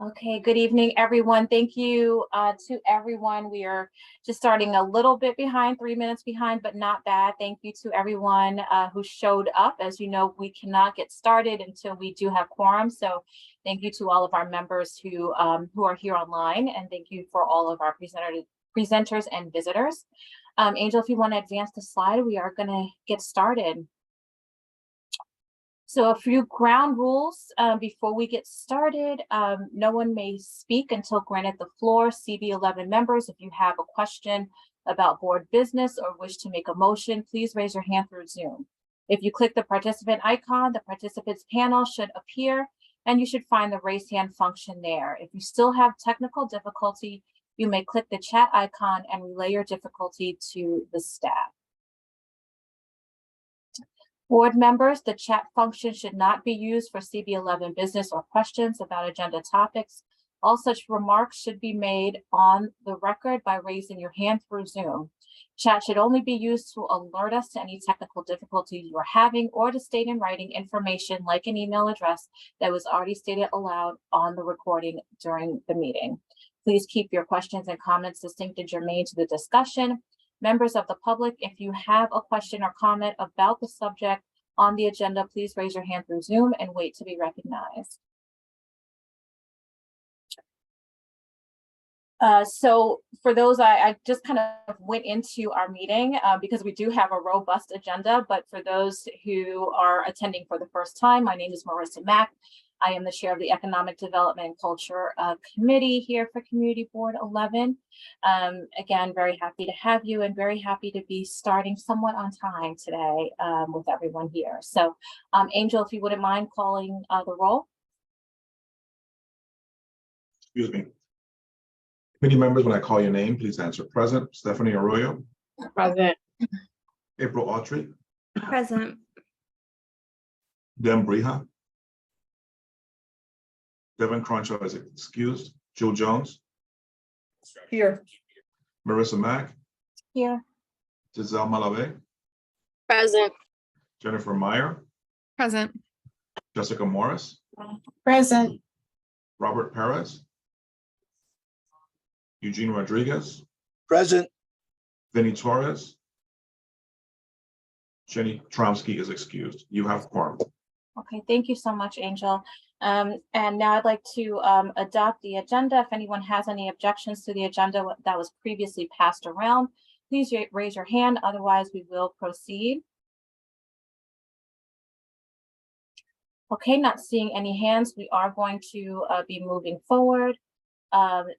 Okay, good evening, everyone. Thank you to everyone. We are just starting a little bit behind, 3 minutes behind, but not bad. Thank you to everyone who showed up. As you know, we cannot get started until we do have quorum. So thank you to all of our members who are here online, and thank you for all of our presenters and visitors. Angel, if you want to advance the slide, we are going to get started. So a few ground rules before we get started. No one may speak until granted the floor. CB11 members, if you have a question about board business or wish to make a motion, please raise your hand through Zoom. If you click the participant icon, the participants panel should appear and you should find the raise hand function there. If you still have technical difficulty, you may click the chat icon and relay your difficulty to the staff. Board members, the chat function should not be used for CB11 business or questions about agenda topics. All such remarks should be made on the record by raising your hand through Zoom. Chat should only be used to alert us to any technical difficulties you are having or to state in writing information like an email address that was already stated aloud on the recording during the meeting. Please keep your questions and comments distinct and germane to the discussion. Members of the public, if you have a question or comment about the subject on the agenda, please raise your hand through Zoom and wait to be recognized. So for those, I just kind of went into our meeting because we do have a robust agenda, but for those who are attending for the first time, my name is Marissa Mack. I am the chair of the Economic Development and Culture Committee here for Community Board 11. Again, very happy to have you and very happy to be starting somewhat on time today with everyone here. So Angel, if you wouldn't mind calling the roll. Excuse me. Committee members, when I call your name, please answer present. Stephanie Arroyo. Present. April Autry. Present. Dem Brija. Devin Crenshaw is excused. Jill Jones. Here. Marissa Mack. Here. Giselle Malave. Present. Jennifer Meyer. Present. Jessica Morris. Present. Robert Perez. Eugene Rodriguez. Present. Vinny Torres. Jenny Tromsky is excused. You have quorum. Okay, thank you so much, Angel. And now I'd like to adopt the agenda. If anyone has any objections to the agenda that was previously passed around, please raise your hand. Otherwise, we will proceed. Okay, not seeing any hands. We are going to be moving forward.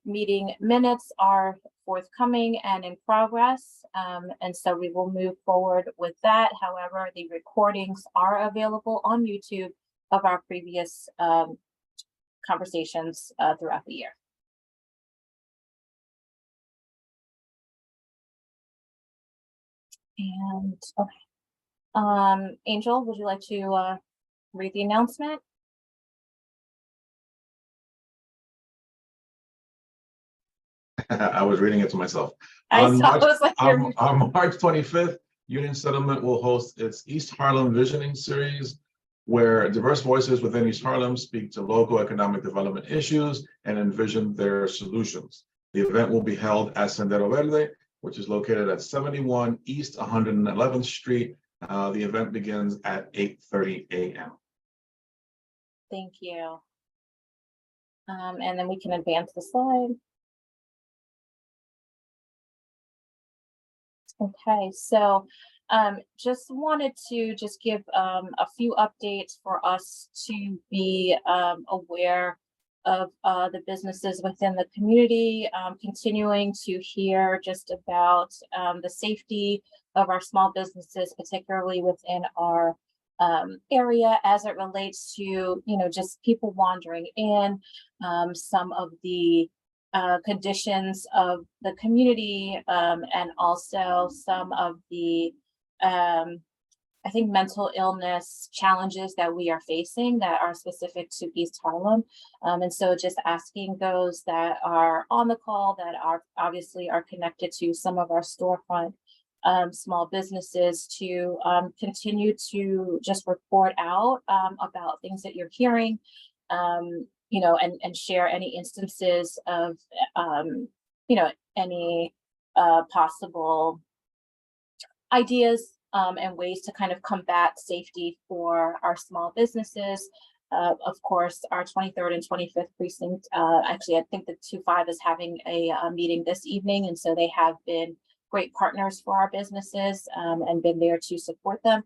Meeting minutes are forthcoming and in progress, and so we will move forward with that. However, the recordings are available on YouTube of our previous conversations throughout the year. And okay, Angel, would you like to read the announcement? I was reading it to myself. On March 25th, Union Settlement will host its East Harlem Visioning Series, where diverse voices within East Harlem speak to local economic development issues and envision their solutions. The event will be held at Sendero Verde, which is located at 71 East 111th Street. The event begins at 8:30 a.m. Thank you. And then we can advance the slide. Okay, so just wanted to give a few updates for us to be aware of the businesses within the community, continuing to hear just about the safety of our small businesses, particularly within our area as it relates to, just people wandering in, some of the conditions of the community, and also some of the I think mental illness challenges that we are facing that are specific to East Harlem. And so just asking those that are on the call that are obviously are connected to some of our storefront small businesses to continue to just report out about things that you're hearing. and share any instances of, any possible ideas and ways to kind of combat safety for our small businesses. Of course, our 23rd and 25th precinct, actually, I think the 25 is having a meeting this evening, and so they have been great partners for our businesses and been there to support them.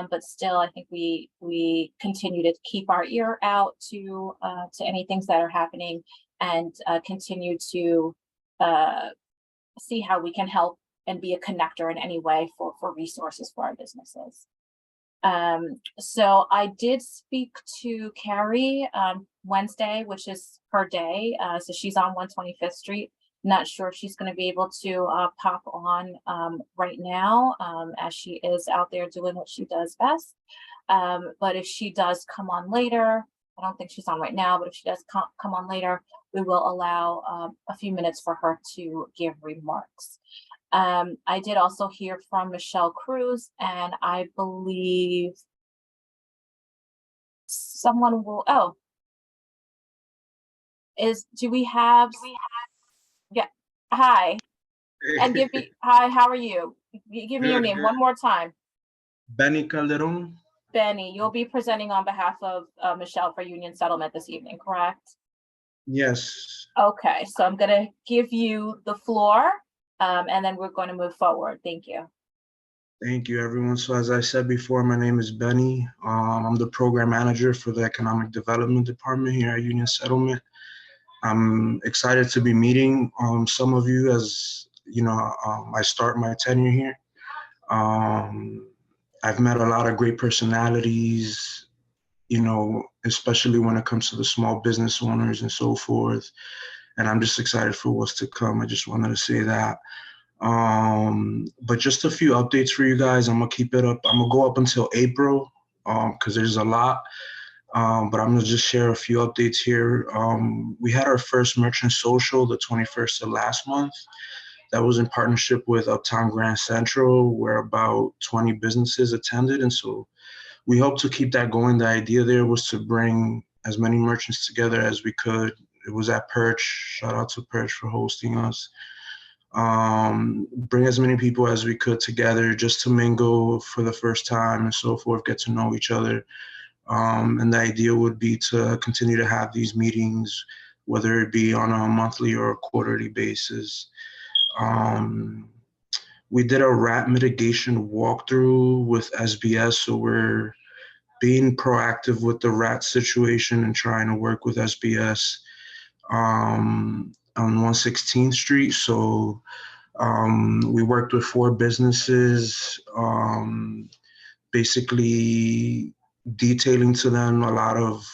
But still, I think we continue to keep our ear out to any things that are happening and continue to see how we can help and be a connector in any way for resources for our businesses. So I did speak to Carrie Wednesday, which is her day. So she's on 125th Street. Not sure if she's going to be able to pop on right now as she is out there doing what she does best. But if she does come on later, I don't think she's on right now, but if she does come on later, we will allow a few minutes for her to give remarks. I did also hear from Michelle Cruz, and I believe someone will, do we have, yeah, hi, and give me, hi, how are you? Give me your name one more time. Benny Calderon. Benny, you'll be presenting on behalf of Michelle for Union Settlement this evening, correct? Yes. Okay, so I'm gonna give you the floor. And then we're going to move forward. Thank you. Thank you, everyone. So as I said before, my name is Benny. I'm the program manager for the Economic Development Department here at Union Settlement. I'm excited to be meeting some of you as, I start my tenure here. I've met a lot of great personalities, especially when it comes to the small business owners and so forth. And I'm just excited for what's to come. I just wanted to say that. But just a few updates for you guys. I'm gonna keep it up. I'm gonna go up until April because there's a lot. But I'm gonna just share a few updates here. We had our first merchant social the 21st of last month. That was in partnership with Uptown Grand Central, where about 20 businesses attended. And so we hope to keep that going. The idea there was to bring as many merchants together as we could. It was at Perch. Shout out to Perch for hosting us. Bring as many people as we could together just to mingle for the first time and so forth, get to know each other. And the idea would be to continue to have these meetings, whether it be on a monthly or a quarterly basis. We did a rat mitigation walkthrough with SBS, so we're being proactive with the rat situation and trying to work with SBS on 116th Street. So we worked with 4 businesses, basically detailing to them a lot of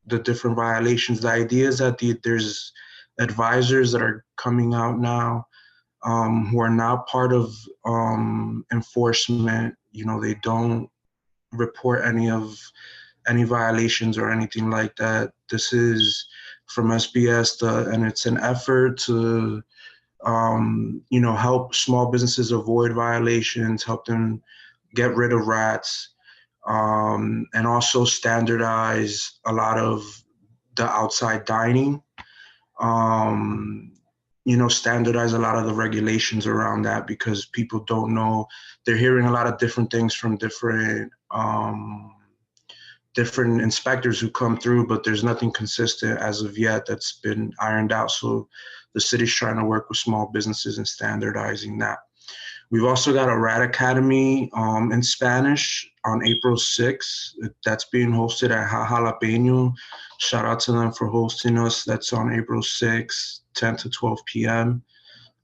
the different violations. The idea is that there's advisors that are coming out now who are not part of enforcement. They don't report any violations or anything like that. This is from SBS, and it's an effort to help small businesses avoid violations, help them get rid of rats, and also standardize a lot of the outside dining. Standardize a lot of the regulations around that, because people don't know. They're hearing a lot of different things from different inspectors who come through, but there's nothing consistent as of yet that's been ironed out. So the city's trying to work with small businesses and standardizing that. We've also got a Rat Academy in Spanish on April 6th. That's being hosted at Jalapeno. Shout out to them for hosting us. That's on April 6th, 10 to 12 p.m.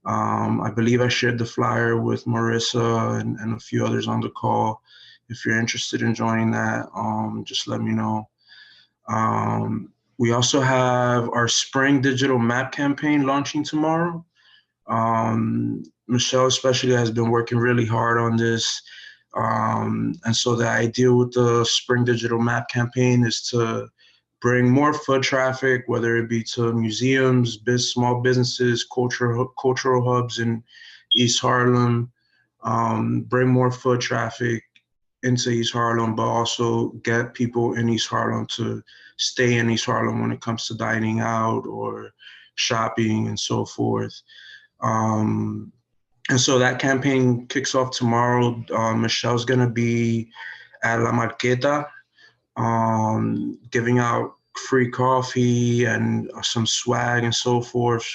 I believe I shared the flyer with Marissa and a few others on the call. If you're interested in joining that, just let me know. We also have our spring digital map campaign launching tomorrow. Michelle especially has been working really hard on this. And so the idea with the spring digital map campaign is to bring more foot traffic, whether it be to museums, small businesses, cultural hubs in East Harlem, bring more foot traffic into East Harlem, but also get people in East Harlem to stay in East Harlem when it comes to dining out or shopping and so forth. And so that campaign kicks off tomorrow. Michelle's gonna be at La Marqueta, giving out free coffee and some swag and so forth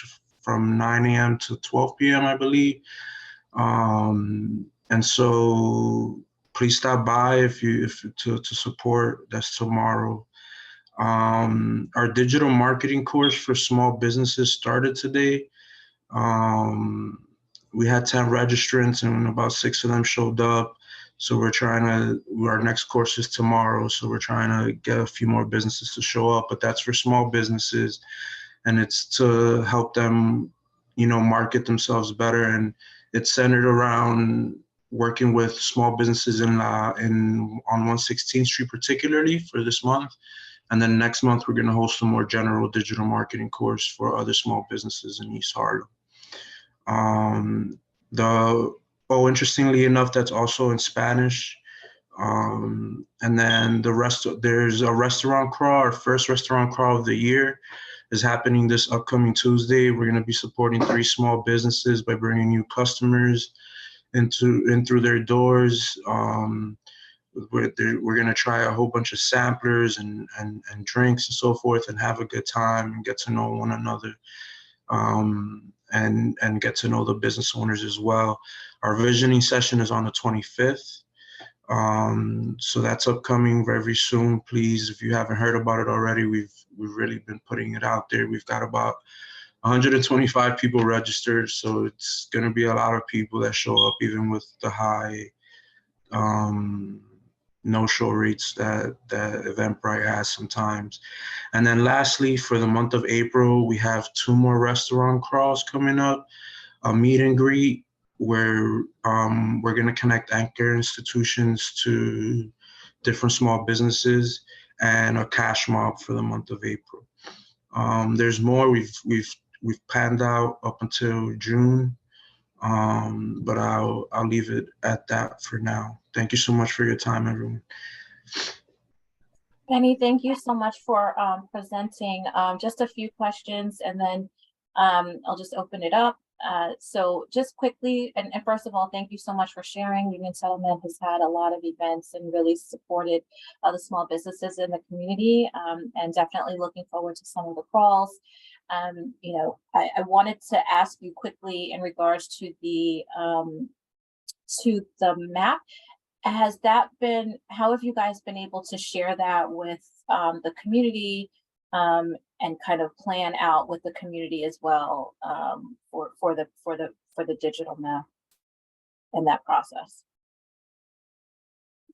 from 9 a.m. to 12 p.m., I believe. And so please stop by if to support. That's tomorrow. Our digital marketing course for small businesses started today. We had 10 registrants and about 6 of them showed up. So our next course is tomorrow. So we're trying to get a few more businesses to show up, but that's for small businesses. And it's to help them, market themselves better. And it's centered around working with small businesses on 116th Street, particularly for this month. And then next month, we're going to host a more general digital marketing course for other small businesses in East Harlem. Interestingly enough, that's also in Spanish. And then there's a restaurant crawl, our first restaurant crawl of the year is happening this upcoming Tuesday. We're going to be supporting 3 small businesses by bringing new customers in through their doors. We're going to try a whole bunch of samplers and drinks and so forth and have a good time and get to know one another. And get to know the business owners as well. Our visioning session is on the 25th. So that's upcoming very soon. Please, if you haven't heard about it already, we've really been putting it out there. We've got about 125 people registered. So it's going to be a lot of people that show up, even with the high no-show rates that Eventbrite has sometimes. And then lastly, for the month of April, we have 2 more restaurant crawls coming up, a meet and greet where we're going to connect anchor institutions to different small businesses, and a cash mob for the month of April. There's more we've planned out up until June. But I'll leave it at that for now. Thank you so much for your time, everyone. Penny, thank you so much for presenting. Just a few questions, and then I'll just open it up. So just quickly, and first of all, thank you so much for sharing. Union Settlement has had a lot of events and really supported the small businesses in the community, and definitely looking forward to some of the crawls. I wanted to ask you quickly in regards to the map. How have you guys been able to share that with the community and kind of plan out with the community as well for the digital map and that process?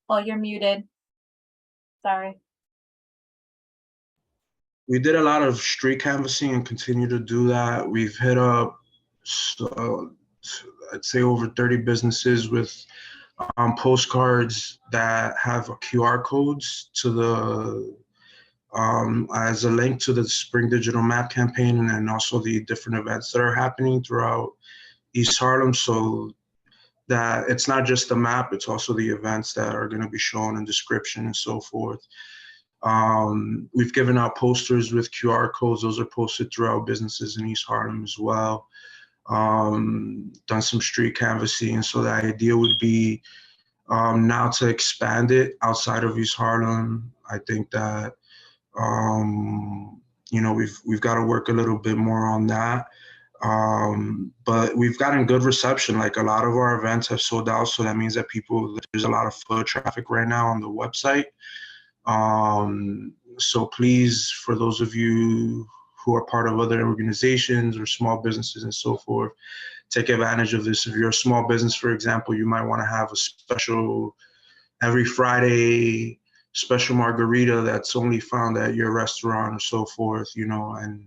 Oh, you're muted. Sorry. We did a lot of street canvassing and continue to do that. We've hit up, I'd say, over 30 businesses with postcards that have QR codes to the as a link to the Spring Digital Map campaign, and then also the different events that are happening throughout East Harlem, so that it's not just the map, it's also the events that are going to be shown in description and so forth. We've given out posters with QR codes. Those are posted throughout businesses in East Harlem as well. Done some street canvassing. So the idea would be now to expand it outside of East Harlem. I think that, we've got to work a little bit more on that. But we've gotten good reception. Like, a lot of our events have sold out. So that means that there's a lot of foot traffic right now on the website. So please, for those of you who are part of other organizations or small businesses and so forth, take advantage of this. If you're a small business, for example, you might want to have a special every Friday special margarita that's only found at your restaurant or so forth, and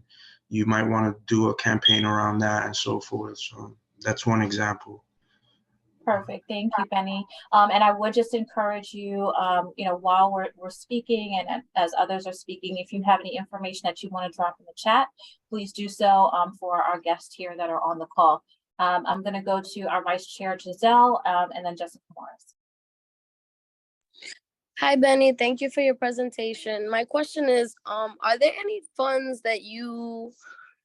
you might want to do a campaign around that and so forth. So that's one example. Perfect. Thank you, Benny. And I would just encourage you, while we're speaking and as others are speaking, if you have any information that you want to drop in the chat, please do so for our guests here that are on the call. I'm going to go to our Vice Chair, Giselle, and then Jessica Morris. Hi, Benny. Thank you for your presentation. My question is, are there any funds that you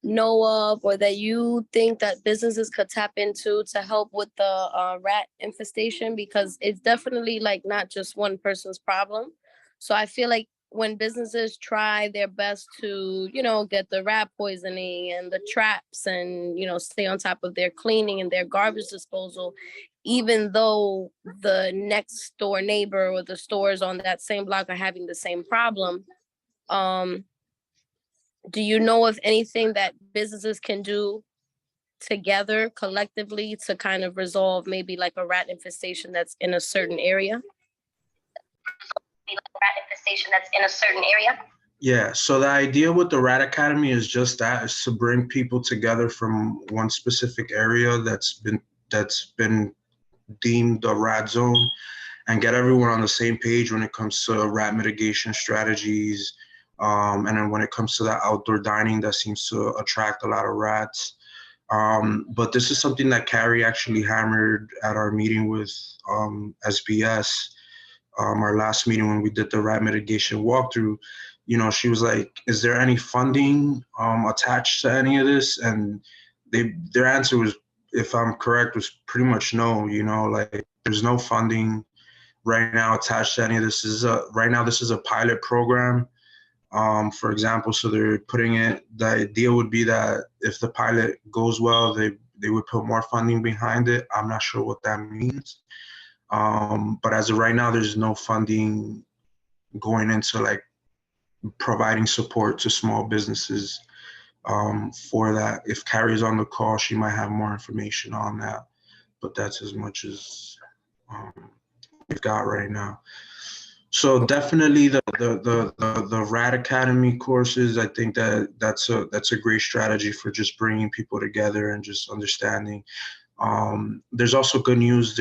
know of or that you think that businesses could tap into to help with the rat infestation? Because it's definitely like not just one person's problem. So I feel like when businesses try their best to, get the rat poisoning and the traps and, stay on top of their cleaning and their garbage disposal, even though the next door neighbor or the stores on that same block are having the same problem, do you know of anything that businesses can do together collectively to kind of resolve maybe like a rat infestation that's in a certain area? Yeah, so the idea with the Rat Academy is just that, is to bring people together from one specific area that's been deemed a rat zone and get everyone on the same page when it comes to rat mitigation strategies. And then when it comes to that outdoor dining that seems to attract a lot of rats. But this is something that Carrie actually hammered at our meeting with SBS, our last meeting when we did the rat mitigation walkthrough. She was like, is there any funding attached to any of this? And their answer was, if I'm correct, was pretty much no. Like there's no funding right now attached to any of this. Right now this is a pilot program, for example. So they're putting it. The idea would be that if the pilot goes well, they would put more funding behind it. I'm not sure what that means, but as of right now, there's no funding going into like providing support to small businesses for that. If Carrie's on the call, she might have more information on that, but that's as much as we've got right now. So definitely the Rat Academy courses, I think that's a great strategy for just bringing people together and just understanding. There's also good news.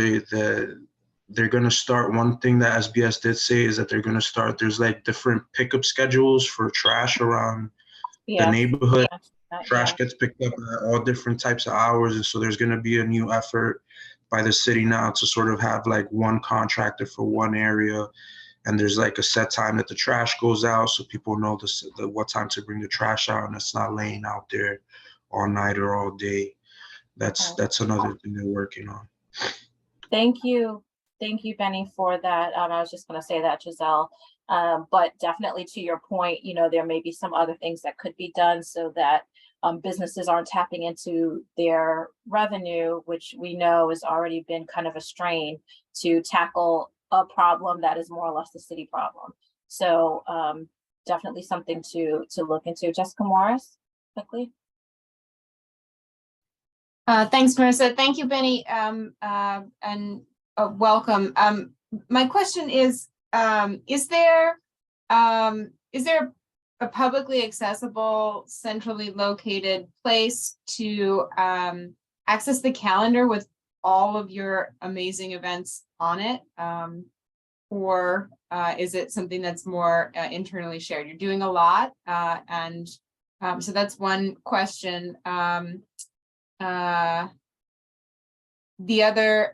They're going to start, one thing that SBS did say is that they're going to start, there's like different pickup schedules for trash around the neighborhood. Trash gets picked up at all different types of hours. And so there's going to be a new effort by the city now to sort of have like one contractor for one area. And there's like a set time that the trash goes out, so people know what time to bring the trash out, and it's not laying out there all night or all day. That's another thing they're working on. Thank you, Benny, for that. I was just going to say that, Giselle. But definitely to your point, there may be some other things that could be done so that businesses aren't tapping into their revenue, which we know has already been kind of a strain to tackle a problem that is more or less the city problem. So definitely something to look into. Jessica Morris, quickly. Thanks, Marissa. Thank you, Benny, and welcome. My question is there a publicly accessible, centrally located place to access the calendar with all of your amazing events on it? Or is it something that's more internally shared? You're doing a lot, and so that's one question. The other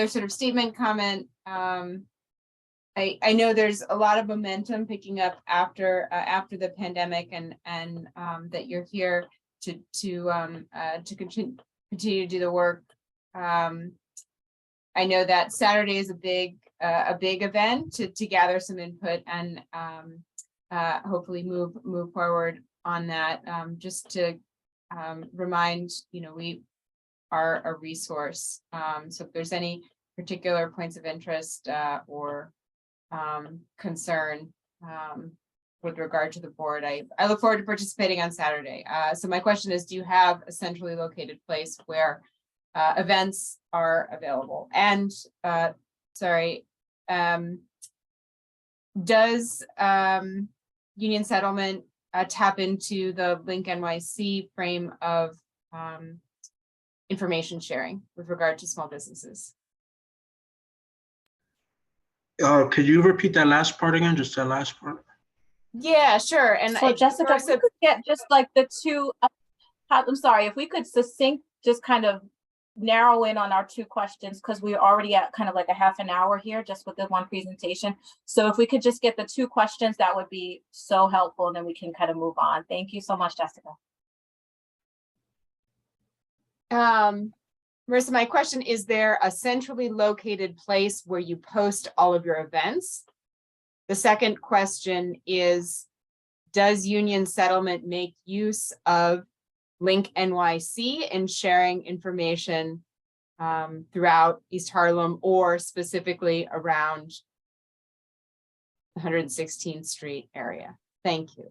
sort of statement comment, I know there's a lot of momentum picking up after the pandemic, and that you're here to continue to do the work. I know that Saturday is a big event to gather some input and hopefully move forward on that. Just to remind, we are a resource. So if there's any particular points of interest or concern with regard to the board, I look forward to participating on Saturday. So my question is, do you have a centrally located place where events are available? And does Union Settlement tap into the Link NYC frame of information sharing with regard to small businesses? Could you repeat that last part again? Just that last part? Yeah, sure. And so Jessica, if we could get just like the two, I'm sorry, if we could succinct just kind of narrow in on our 2 questions because we're already at kind of like a half an hour here just with the one presentation. So if we could just get the 2 questions, that would be so helpful, and then we can kind of move on. Thank you so much, Jessica. Marissa, my question, is there a centrally located place where you post all of your events? The second question is, does Union Settlement make use of Link NYC in sharing information throughout East Harlem or specifically around the 116th Street area? Thank you.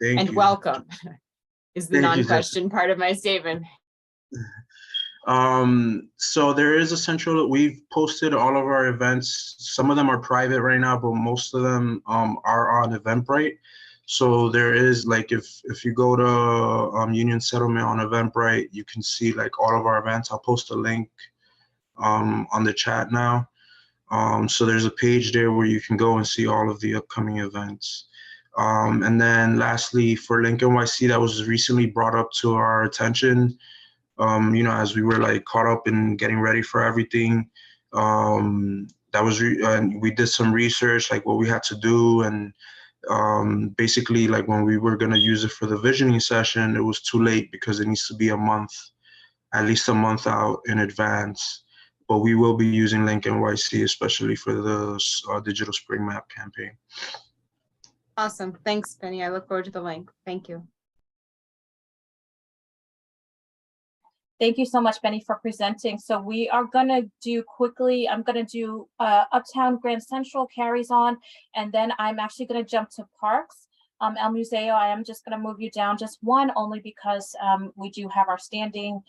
Thank And you. welcome is the Thank you, non-question part of my statement. So there is a central, we've posted all of our events. Some of them are private right now, but most of them are on Eventbrite. So there is, like, if you go to Union Settlement on Eventbrite, you can see like all of our events. I'll post a link on the chat now. So there's a page there where you can go and see all of the upcoming events. And then lastly, for Link NYC, that was recently brought up to our attention. As we were like caught up in getting ready for everything, and we did some research, like what we had to do, and basically, like when we were gonna use it for the visioning session, it was too late because it needs to be at least a month out in advance. But we will be using Link NYC, especially for the digital spring map campaign. Awesome. Thanks, Penny. I look forward to the link. Thank you. Thank you so much, Benny, for presenting. So we are gonna do quickly, I'm gonna do Uptown Grand Central carries on, and then I'm actually gonna jump to parks. El Museo, I am just gonna move you down just one, only because we do have our standing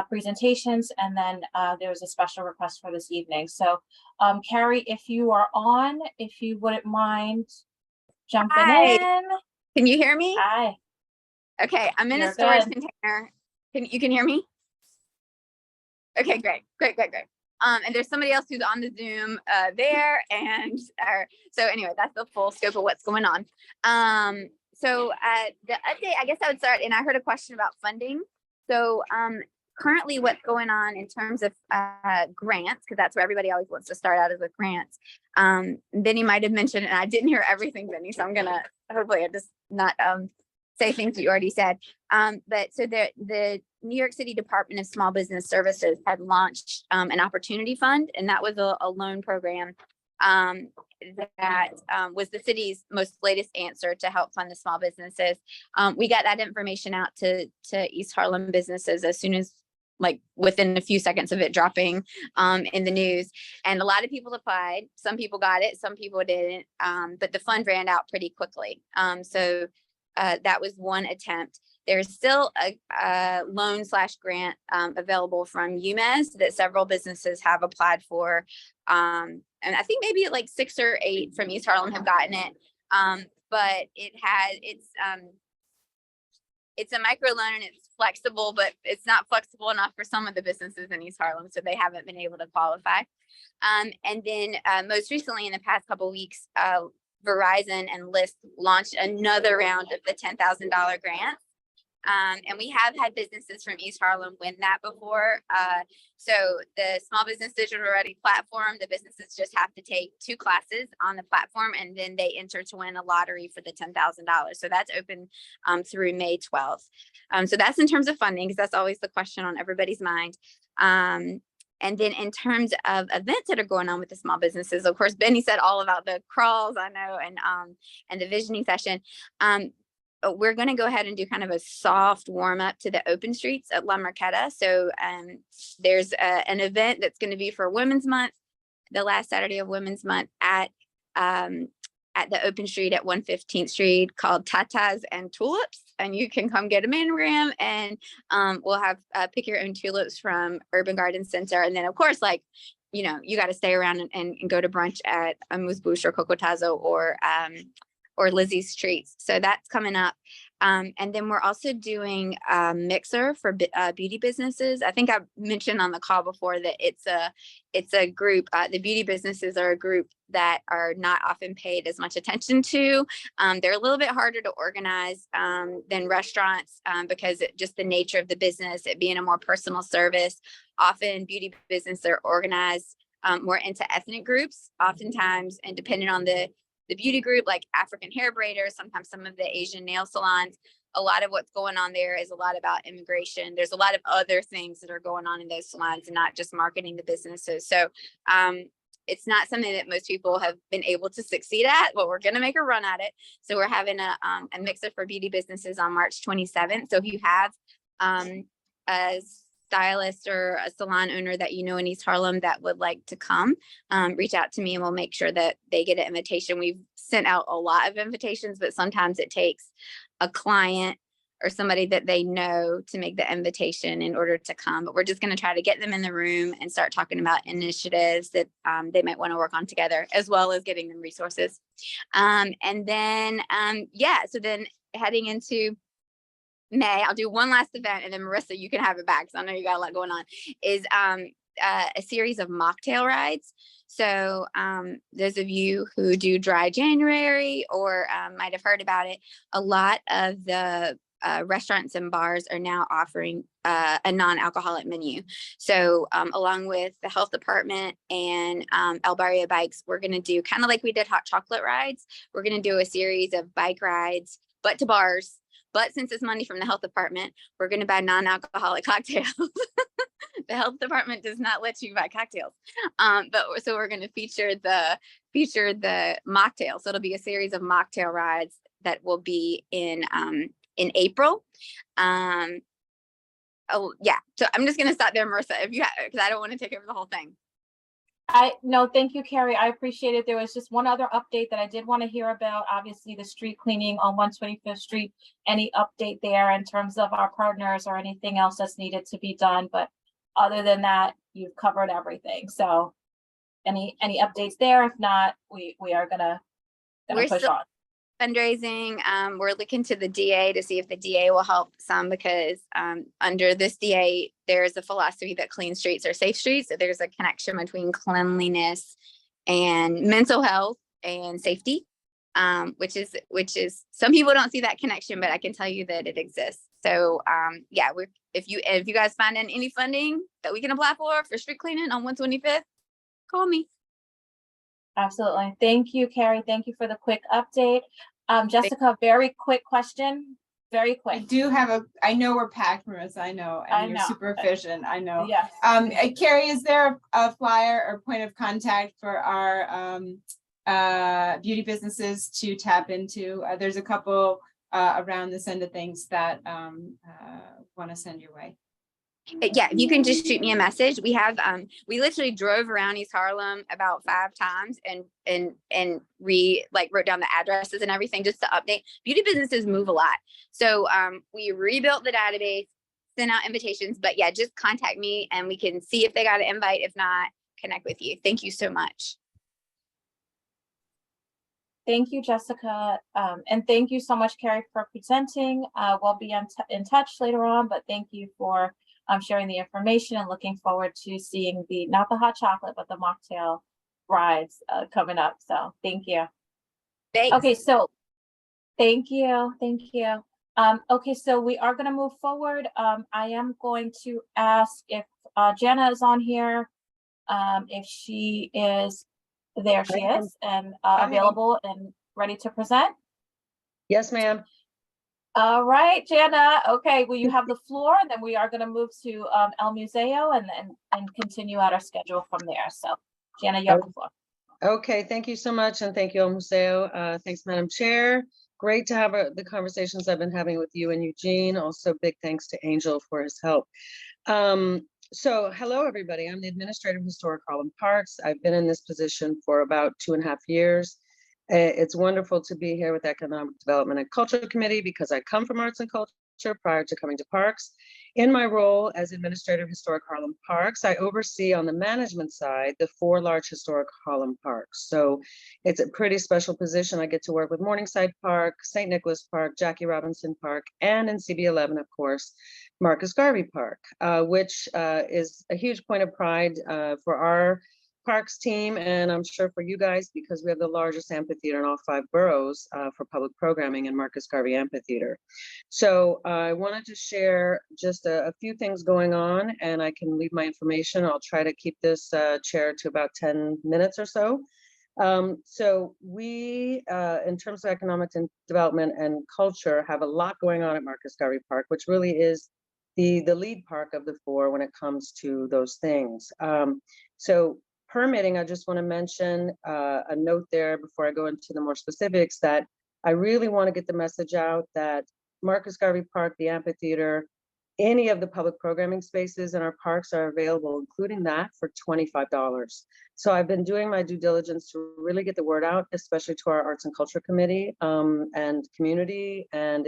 presentations, and then there's a special request for this evening. So Carrie, if you are on, if you wouldn't mind jumping in. Can you hear me? Hi. Okay, I'm in You're a storage good. container. You can hear me? Okay, great. And there's somebody else who's on the Zoom there, and so anyway, that's the full scope of what's going on. So the update, I guess I would start, and I heard a question about funding. So currently what's going on in terms of grants, because that's where everybody always wants to start out, is with grants. Benny might have mentioned, and I didn't hear everything, Benny, so I'm gonna hopefully I just not say things that you already said. But so the New York City Department of Small Business Services had launched an opportunity fund, and that was a loan program that was the city's most latest answer to help fund the small businesses. We got that information out to East Harlem businesses as soon as, like, within a few seconds of it dropping in the news. And a lot of people applied. Some people got it, some people didn't, but the fund ran out pretty quickly. So that was one attempt. There's still a loan/grant available from UMass that several businesses have applied for. And I think maybe like 6 or 8 from East Harlem have gotten it. But it's a micro loan and it's flexible, but it's not flexible enough for some of the businesses in East Harlem, so they haven't been able to qualify. And then most recently, in the past couple of weeks, Verizon and Lyft launched another round of the $10,000 grants. And we have had businesses from East Harlem win that before. So the Small Business Digital Ready platform, the businesses just have to take 2 classes on the platform, and then they enter to win a lottery for the $10,000. So that's open through May 12th. So that's in terms of funding, because that's always the question on everybody's mind. And then in terms of events that are going on with the small businesses, of course, Benny said all about the crawls, I know, and the visioning session. We're going to go ahead and do kind of a soft warm up to the open streets at La Marqueta. So there's an event that's going to be for Women's Month, the last Saturday of Women's Month at the open street at 115th Street, called Tatas and Tulips. And you can come get a mammogram, and we'll have pick your own tulips from Urban Garden Center. And then, of course, like, you know, you got to stay around and go to brunch at Amuse Bouche or Cocotazo or Lizzie's Treats. So that's coming up. And then we're also doing a mixer for beauty businesses. I think I mentioned on the call before that it's a group. The beauty businesses are a group that are not often paid as much attention to. They're a little bit harder to organize than restaurants because just the nature of the business, it being a more personal service. often beauty businesses are organized more into ethnic groups, oftentimes, and depending on the beauty group, like African hair braiders, sometimes some of the Asian nail salons. A lot of what's going on there is a lot about immigration. There's a lot of other things that are going on in those salons and not just marketing the businesses. So it's not something that most people have been able to succeed at, but we're going to make a run at it. So we're having a mixer for beauty businesses on March 27th. So if you have a stylist or a salon owner that you know in East Harlem that would like to come, reach out to me and we'll make sure that they get an invitation. We've sent out a lot of invitations, but sometimes it takes a client or somebody that they know to make the invitation in order to come. But we're just going to try to get them in the room and start talking about initiatives that they might want to work on together, as well as getting them resources. And then, so then heading into May, I'll do one last event, and then Marissa, you can have it back, because I know you got a lot going on, is a series of mocktail rides. So those of you who do Dry January or might have heard about it, a lot of the restaurants and bars are now offering a non-alcoholic menu. So along with the health department and El Barrio Bikes, we're going to do kind of like we did hot chocolate rides. We're going to do a series of bike rides, but to bars. But since it's money from the health department, we're going to buy non-alcoholic cocktails. The health department does not let you buy cocktails. So we're going to feature the mocktail. So it'll be a series of mocktail rides that will be in April. So I'm just going to stop there, Marissa, because I don't want to take over the whole thing. No, thank you, Carrie. I appreciate it. There was just one other update that I did want to hear about. Obviously, the street cleaning on 125th Street. Any update there in terms of our partners or anything else that's needed to be done? But other than that, you've covered everything. So any updates there? If not, we are gonna push on. Fundraising. We're looking to the DA to see if the DA will help some, because under this DA, there's a philosophy that clean streets are safe streets. So there's a connection between cleanliness and mental health and safety, which is some people don't see that connection, but I can tell you that it exists. So if you guys find any funding that we can apply for street cleaning on 125th, call me. Absolutely. Thank you, Carrie. Thank you for the quick update. Jessica, very quick question. Very quick. I know we're packed, Marissa. I know. And you're super efficient. I know. Yes. Carrie, is there a flyer or point of contact for our beauty businesses to tap into? There's a couple around this end of things that want to send your way. Yeah, if you can just shoot me a message. We have we literally drove around East Harlem about 5 times and wrote down the addresses and everything just to update. Beauty businesses move a lot. So we rebuilt the database, sent out invitations, but yeah, just contact me and we can see if they got an invite. If not, connect with you. Thank you so much. Thank you, Jessica. And thank you so much, Carrie, for presenting. We'll be in touch later on, but thank you for sharing the information and looking forward to seeing not the hot chocolate, but the mocktail rides coming up. So thank you. Thanks. Okay, so thank you. Okay, so we are going to move forward. I am going to ask if Jenna is on here, if she is there. She is, and available and ready to present. Yes, ma'am. All right, Jana. Okay, well, you have the floor, and then we are going to move to El Museo and continue out our schedule from there. So, Jana, you have the floor. Okay, thank you so much, and thank you, El Museo. Thanks, Madam Chair. Great to have the conversations I've been having with you and Eugene. Also, big thanks to Angel for his help. So, hello, everybody. I'm the Administrator of Historic Harlem Parks. I've been in this position for about 2.5 years. It's wonderful to be here with Economic Development and Culture Committee because I come from arts and culture prior to coming to parks. In my role as Administrator of Historic Harlem Parks, I oversee on the management side the 4 large historic Harlem parks. So it's a pretty special position. I get to work with Morningside Park, St. Nicholas Park, Jackie Robinson Park, and in CB11, of course, Marcus Garvey Park, which is a huge point of pride for our Parks team, and I'm sure for you guys, because we have the largest amphitheater in all 5 boroughs for public programming in Marcus Garvey Amphitheater. So I wanted to share just a few things going on, and I can leave my information. I'll try to keep this chair to about 10 minutes or so. So we, in terms of economic development and culture, have a lot going on at Marcus Garvey Park, which really is the lead park of the 4 when it comes to those things. So permitting, I just want to mention a note there before I go into the more specifics, that I really want to get the message out that Marcus Garvey Park, the amphitheater, any of the public programming spaces in our parks are available, including that, for $25. So I've been doing my due diligence to really get the word out, especially to our Arts and Culture Committee and community and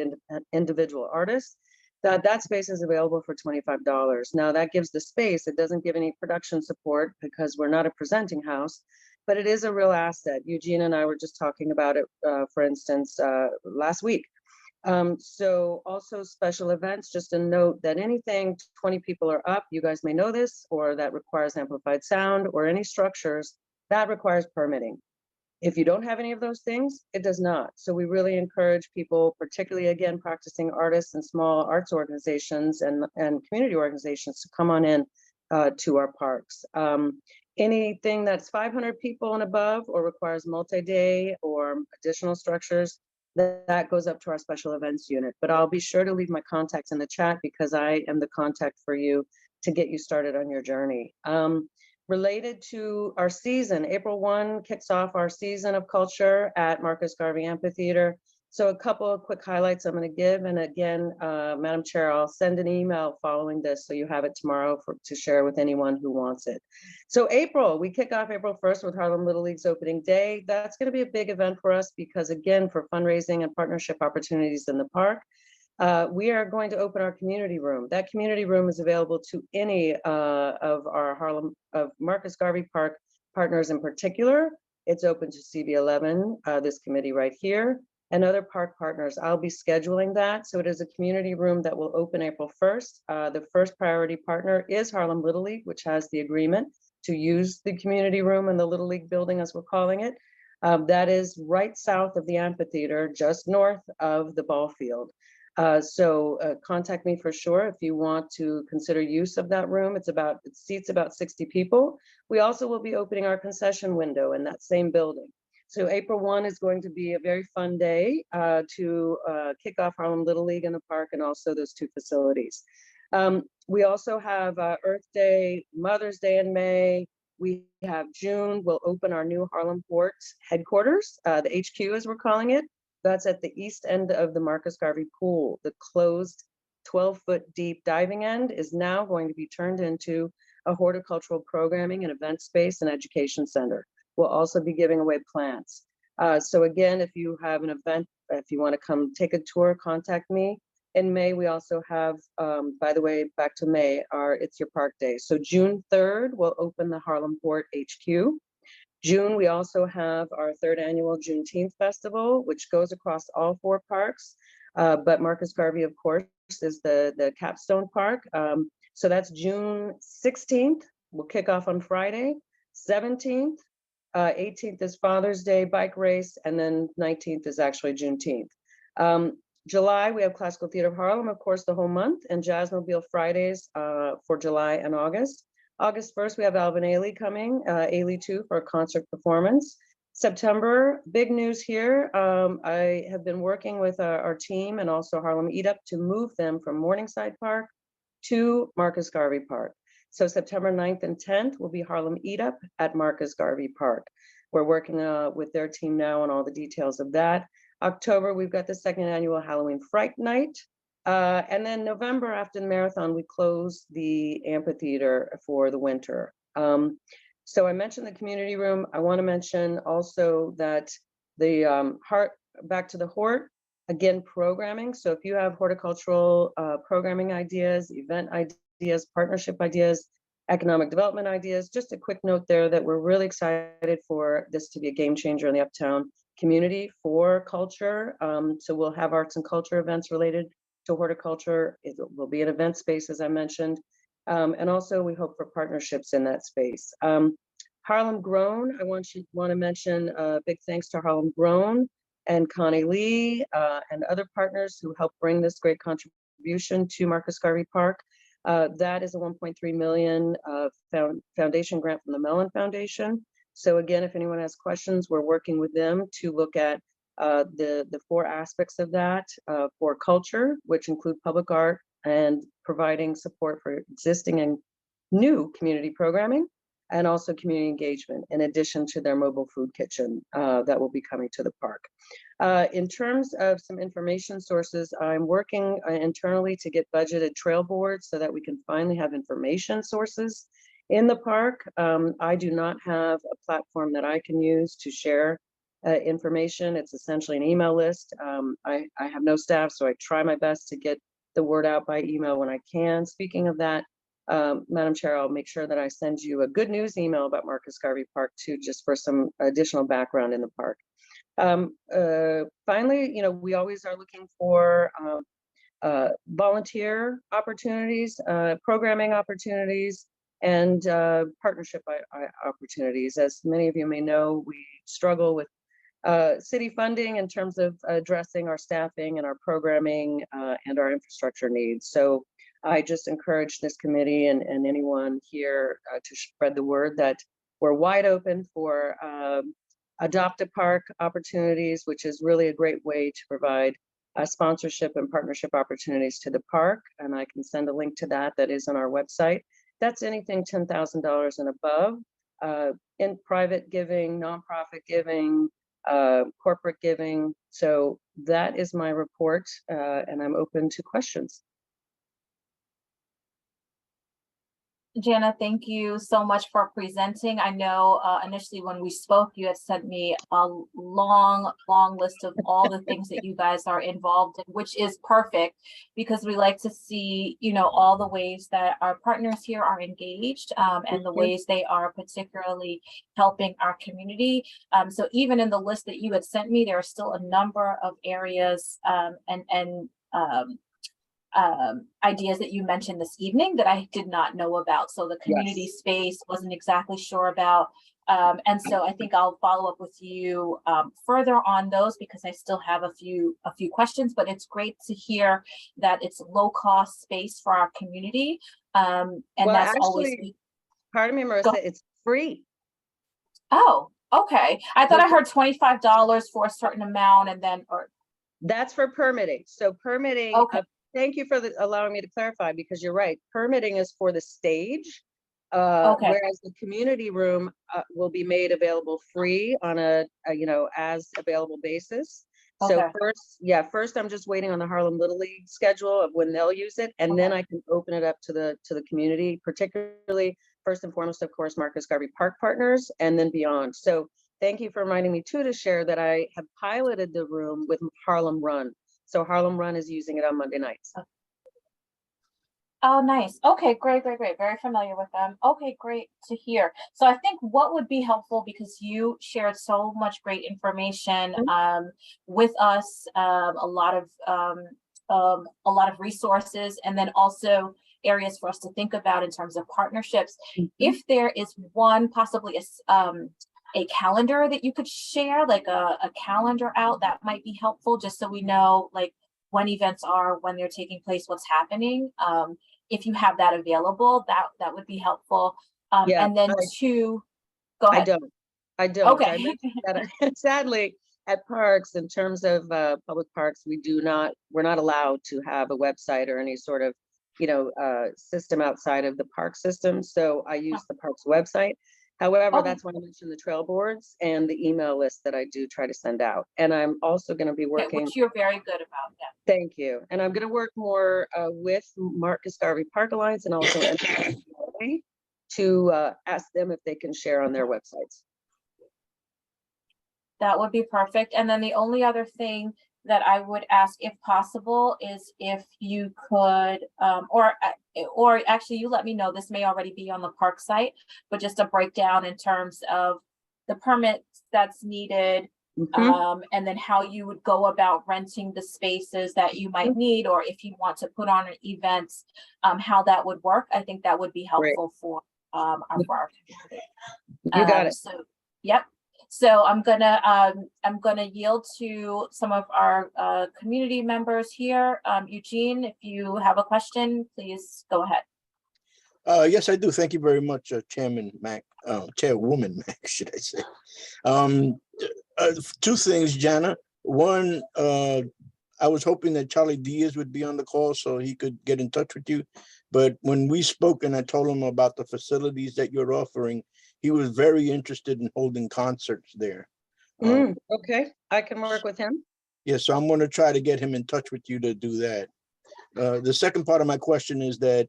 individual artists, that space is available for $25. Now that gives the space, it doesn't give any production support because we're not a presenting house, but it is a real asset. Eugene and I were just talking about it, for instance, last week. So also special events, just a note that anything 20 people or up, you guys may know this, or that requires amplified sound, or any structures, that requires permitting. If you don't have any of those things, it does not. So we really encourage people, particularly again, practicing artists and small arts organizations and community organizations, to come on in to our parks. Anything that's 500 people and above or requires multi-day or additional structures, that goes up to our special events unit. But I'll be sure to leave my contacts in the chat, because I am the contact for you to get you started on your journey. Related to our season, April 1 kicks off our season of culture at Marcus Garvey Amphitheater. So a couple of quick highlights I'm going to give. And again, Madam Chair, I'll send an email following this so you have it tomorrow to share with anyone who wants it. So April, we kick off April 1st with Harlem Little League's opening day. That's going to be a big event for us because, again, for fundraising and partnership opportunities in the park, we are going to open our community room. That community room is available to any of our Marcus Garvey Park partners in particular. It's open to CB11, this committee right here, and other park partners. I'll be scheduling that. So it is a community room that will open April 1st. The first priority partner is Harlem Little League, which has the agreement to use the community room in the Little League building, as we're calling it. That is right south of the amphitheater, just north of the ball field. So contact me for sure if you want to consider use of that room. It seats about 60 people. We also will be opening our concession window in that same building. So April 1 is going to be a very fun day to kick off Harlem Little League in the park, and also those 2 facilities. We also have Earth Day, Mother's Day in May. We have June, we'll open our new Harlem Port headquarters, the HQ as we're calling it. That's at the east end of the Marcus Garvey pool. The closed 12-foot deep diving end is now going to be turned into a horticultural programming and event space and education center. We'll also be giving away plants. So again, if you have an event, if you want to come take a tour, contact me. In May, we also have, by the way, back to May, our It's Your Park Day. So June 3rd, we'll open the Harlem Port HQ. June, we also have our 3rd annual Juneteenth Festival, which goes across all 4 parks. But Marcus Garvey, of course, is the capstone park. So that's June 16th. We'll kick off on Friday. 17th, 18th is Father's Day bike race, and then 19th is actually Juneteenth. July, we have Classical Theater of Harlem, of course, the whole month, and Jazzmobile Fridays for July and August. August 1st, we have Alvin Ailey coming, Ailey 2 for a concert performance. September, big news here. I have been working with our team and also Harlem Eat Up to move them from Morningside Park to Marcus Garvey Park. So September 9th and 10th will be Harlem Eat Up at Marcus Garvey Park. We're working with their team now on all the details of that. October, we've got the 2nd annual Halloween Fright Night. And then November, after the marathon, we close the amphitheater for the winter. So I mentioned the community room. I want to mention also that the back to the Hort, again, programming. So if you have horticultural programming ideas, event ideas, partnership ideas, economic development ideas, just a quick note there that we're really excited for this to be a game changer in the Uptown community for culture. So we'll have arts and culture events related to horticulture. It will be an event space, as I mentioned. And also we hope for partnerships in that space. Harlem Grown, I want to mention big thanks to Harlem Grown and Connie Lee and other partners who helped bring this great contribution to Marcus Garvey Park. That is a 1.3 million foundation grant from the Mellon Foundation. So again, if anyone has questions, we're working with them to look at the 4 aspects of that for culture, which include public art and providing support for existing and new community programming, and also community engagement, in addition to their mobile food kitchen that will be coming to the park. In terms of some information sources, I'm working internally to get budgeted trail boards so that we can finally have information sources in the park. I do not have a platform that I can use to share information. It's essentially an email list. I have no staff, so I try my best to get the word out by email when I can. Speaking of that, Madam Chair, I'll make sure that I send you a good news email about Marcus Garvey Park too, just for some additional background in the park. Finally, we always are looking for volunteer opportunities, programming opportunities, and partnership opportunities. As many of you may know, we struggle with city funding in terms of addressing our staffing and our programming and our infrastructure needs. So I just encourage this committee and anyone here to spread the word that we're wide open for adopt a park opportunities, which is really a great way to provide sponsorship and partnership opportunities to the park. And I can send a link to that. That is on our website. That's anything $10,000 and above, in private giving, nonprofit giving, corporate giving. So that is my report, and I'm open to questions. Jana, thank you so much for presenting. I know initially when we spoke, you had sent me a long list of all the things that you guys are involved in, which is perfect because we like to see, all the ways that our partners here are engaged and the ways they are particularly helping our community. So even in the list that you had sent me, there are still a number of areas and ideas that you mentioned this evening that I did not know about. So the community space wasn't exactly sure about. And so I think I'll follow up with you further on those because I still have a few questions, but it's great to hear that it's low cost space for our community. And well, that's actually, always. Pardon me, Marissa, it's free. Oh, okay. I thought I heard $25 for a certain amount and then, or. That's for permitting. So permitting. Okay. Thank you for allowing me to clarify because you're right. Permitting is for the stage, whereas the community room will be made available free on a as available basis. Okay. So first I'm just waiting on the Harlem Little League schedule of when they'll use it, and then I can open it up to the community, particularly first and foremost, of course, Marcus Garvey Park partners, and then beyond. So thank you for reminding me too to share that I have piloted the room with Harlem Run. So Harlem Run is using it on Monday nights. Oh, nice. Okay, great. Very familiar with them. Okay, great to hear. So I think what would be helpful, because you shared so much great information with us, a lot of resources, and then also areas for us to think about in terms of partnerships. If there is one, possibly a calendar that you could share, like a calendar out, that might be helpful, just so we know like when events are, when they're taking place, what's happening. If you have that available, that would be helpful. And then go ahead. I don't. Okay. I mentioned that, sadly, at parks, in terms of public parks, we're not allowed to have a website or any sort of system outside of the park system. So I use the parks website. However, that's why I mentioned the trail boards and the email list that I do try to send out. And I'm also going to be working. Which you're very good about. Yeah. Thank you. And I'm going to work more with Marcus Garvey Park Alliance and also to ask them if they can share on their websites. That would be perfect. And then the only other thing that I would ask, if possible, is if you could, or actually you let me know, this may already be on the park site, but just a breakdown in terms of the permits that's needed, and then how you would go about renting the spaces that you might need, or if you want to put on events, how that would work. I think that would be helpful for our community. You got it. So, yep. So I'm gonna yield to some of our community members here. Eugene, if you have a question, please go ahead. Yes, I do. Thank you very much, Chairman Mac, Chairwoman Mac, should I say. Two things, Jana. One, I was hoping that Charlie Diaz would be on the call so he could get in touch with you. But when we spoke and I told him about the facilities that you're offering, he was very interested in holding concerts there. Okay, I can work with him. Yeah, so I'm going to try to get him in touch with you to do that. The second part of my question is that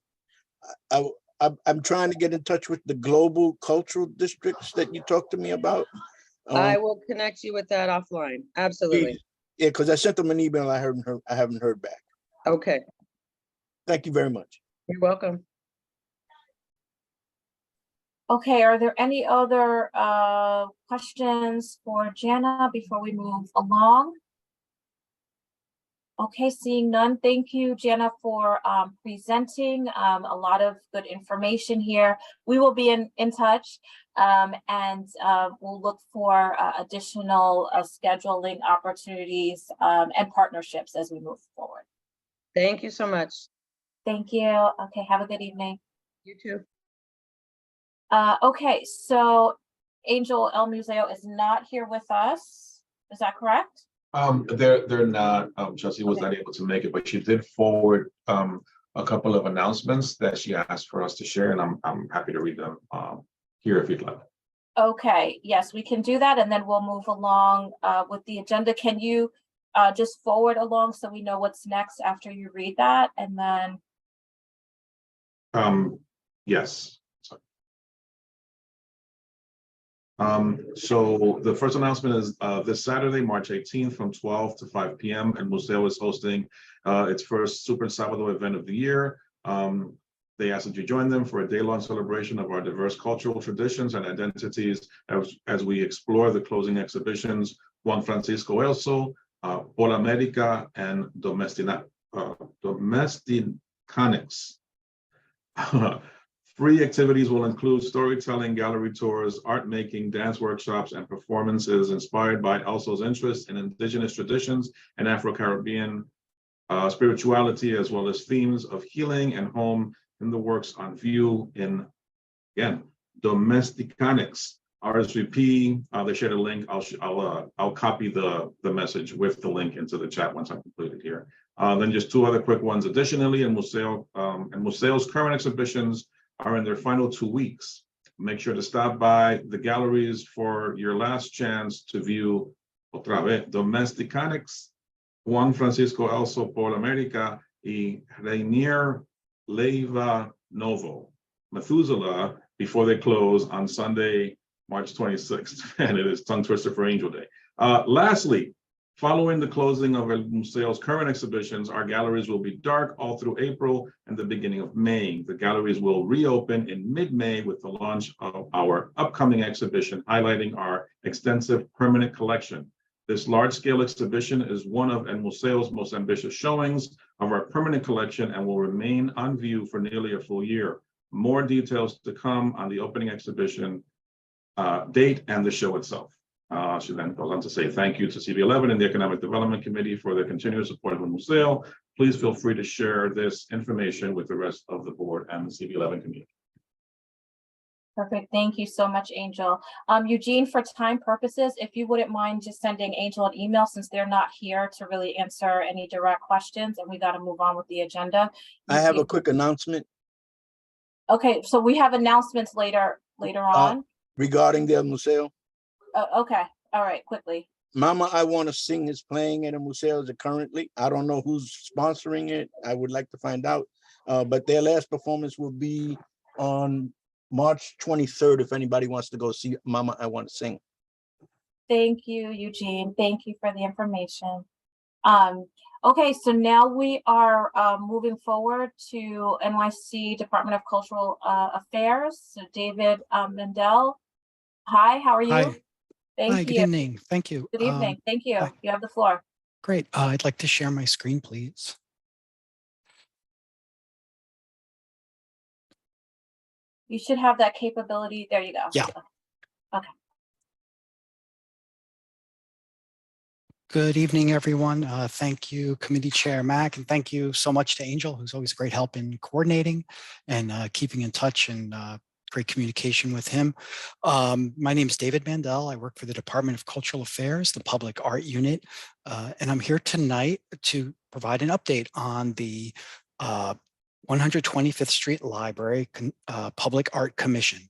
I'm trying to get in touch with the global cultural districts that you talked to me about. I will connect you with that offline. Absolutely. Yeah, because I sent them an email. I haven't heard back. Okay, Thank you very much. you're welcome. Okay, are there any other questions for Jana before we move along? Okay, seeing none, thank you, Jana, for presenting a lot of good information here. We will be in touch and we'll look for additional scheduling opportunities and partnerships as we move forward. Thank you so much. Thank you. Okay, have a good evening. You too. Okay, so Angel El Museo is not here with us. Is that correct? They're not, Chelsea was not able to make it, but she did forward a couple of announcements that she asked for us to share, and I'm happy to read them here if you'd like. Okay, yes, we can do that, and then we'll move along with the agenda. Can you just forward along so we know what's next after you read that, and then? Yes. So the first announcement is this Saturday, March 18th from 12 to 5 p.m. and Museo is hosting its first Super Sábado event of the year. They ask that you join them for a day-long celebration of our diverse cultural traditions and identities as we explore the closing exhibitions, Juan Francisco Elso, Por America, and Domesticanics. Free activities will include storytelling, gallery tours, art making, dance workshops, and performances inspired by Elso's interest in indigenous traditions and Afro-Caribbean spirituality, as well as themes of healing and home in the works on view in, again, Domesticanics. RSVP, they shared a link. I'll copy the message with the link into the chat once I complete it here. Then just two other quick ones. Additionally, in Museo's current exhibitions are in their final 2 weeks. Make sure to stop by the galleries for your last chance to view otra vez Domesticanics, Juan Francisco Elso por America, y Rainier Leiva Novo, Methuselah, before they close on Sunday, March 26th, and it is tongue twister for Angel Day. Lastly, following the closing of El Museo's current exhibitions, our galleries will be dark all through April and the beginning of May. The galleries will reopen in mid-May with the launch of our upcoming exhibition, highlighting our extensive permanent collection. This large-scale exhibition is one of El Museo's most ambitious showings of our permanent collection and will remain on view for nearly a full year. More details to come on the opening exhibition date and the show itself. She then goes on to say thank you to CB11 and the Economic Development Committee for their continuous support of the Museo. Please feel free to share this information with the rest of the board and the CB11 community. Perfect. Thank you so much, Angel. Eugene, for time purposes, if you wouldn't mind just sending Angel an email since they're not here to really answer any direct questions and we got to move on with the agenda. I have a quick announcement. Okay, so we have announcements later on. Regarding the Museo. Okay, all right, quickly. Mama I Want to Sing is playing at a Museo currently. I don't know who's sponsoring it. I would like to find out. But their last performance will be on March 23rd if anybody wants to go see Mama I Want to Sing. Thank you, Eugene. Thank you for the information. Okay, so now we are moving forward to NYC Department of Cultural Affairs. So David Mendel. Hi, how are you? Hi. Thank Hi, you. good evening. Thank you. Good evening. Thank you. hi. You have the floor. Great. I'd like to share my screen, please. You should have that capability. There you go. Yeah. Good evening, everyone. Thank you, Committee Chair Mack, and thank you so much to Angel, who's always a great help in coordinating and keeping in touch and great communication with him. My name is David Mandel. I work for the Department of Cultural Affairs, the Public Art Unit, and I'm here tonight to provide an update on the 125th Street Library Public Art Commission.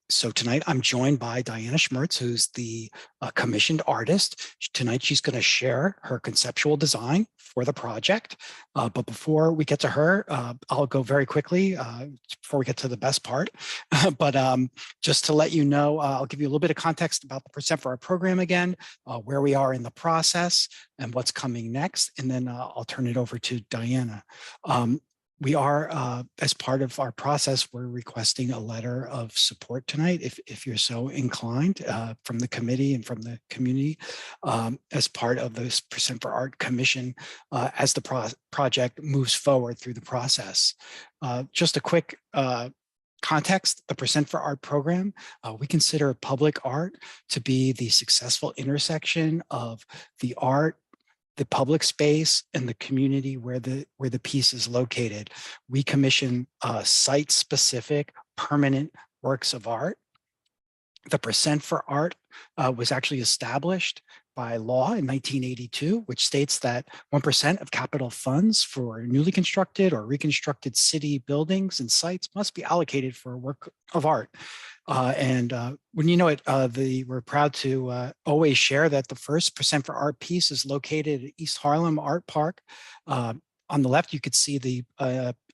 So tonight I'm joined by Diana Schmertz, who's the commissioned artist. Tonight she's going to share her conceptual design for the project. But before we get to her, I'll go very quickly before we get to the best part. But just to let you know, I'll give you a little bit of context about the Percent for Art program again, where we are in the process and what's coming next. And then I'll turn it over to Diana. We are, as part of our process, we're requesting a letter of support tonight, if you're so inclined, from the committee and from the community, as part of this Percent for Art Commission, as the project moves forward through the process. Just a quick context, the Percent for Art program, we consider public art to be the successful intersection of the art, the public space, and the community where the piece is located. We commission site-specific permanent works of art. The Percent for Art was actually established by law in 1982, which states that 1% of capital funds for newly constructed or reconstructed city buildings and sites must be allocated for a work of art. When you know it, we're proud to always share that the first Percent for Art piece is located at East Harlem Art Park. On the left, you could see the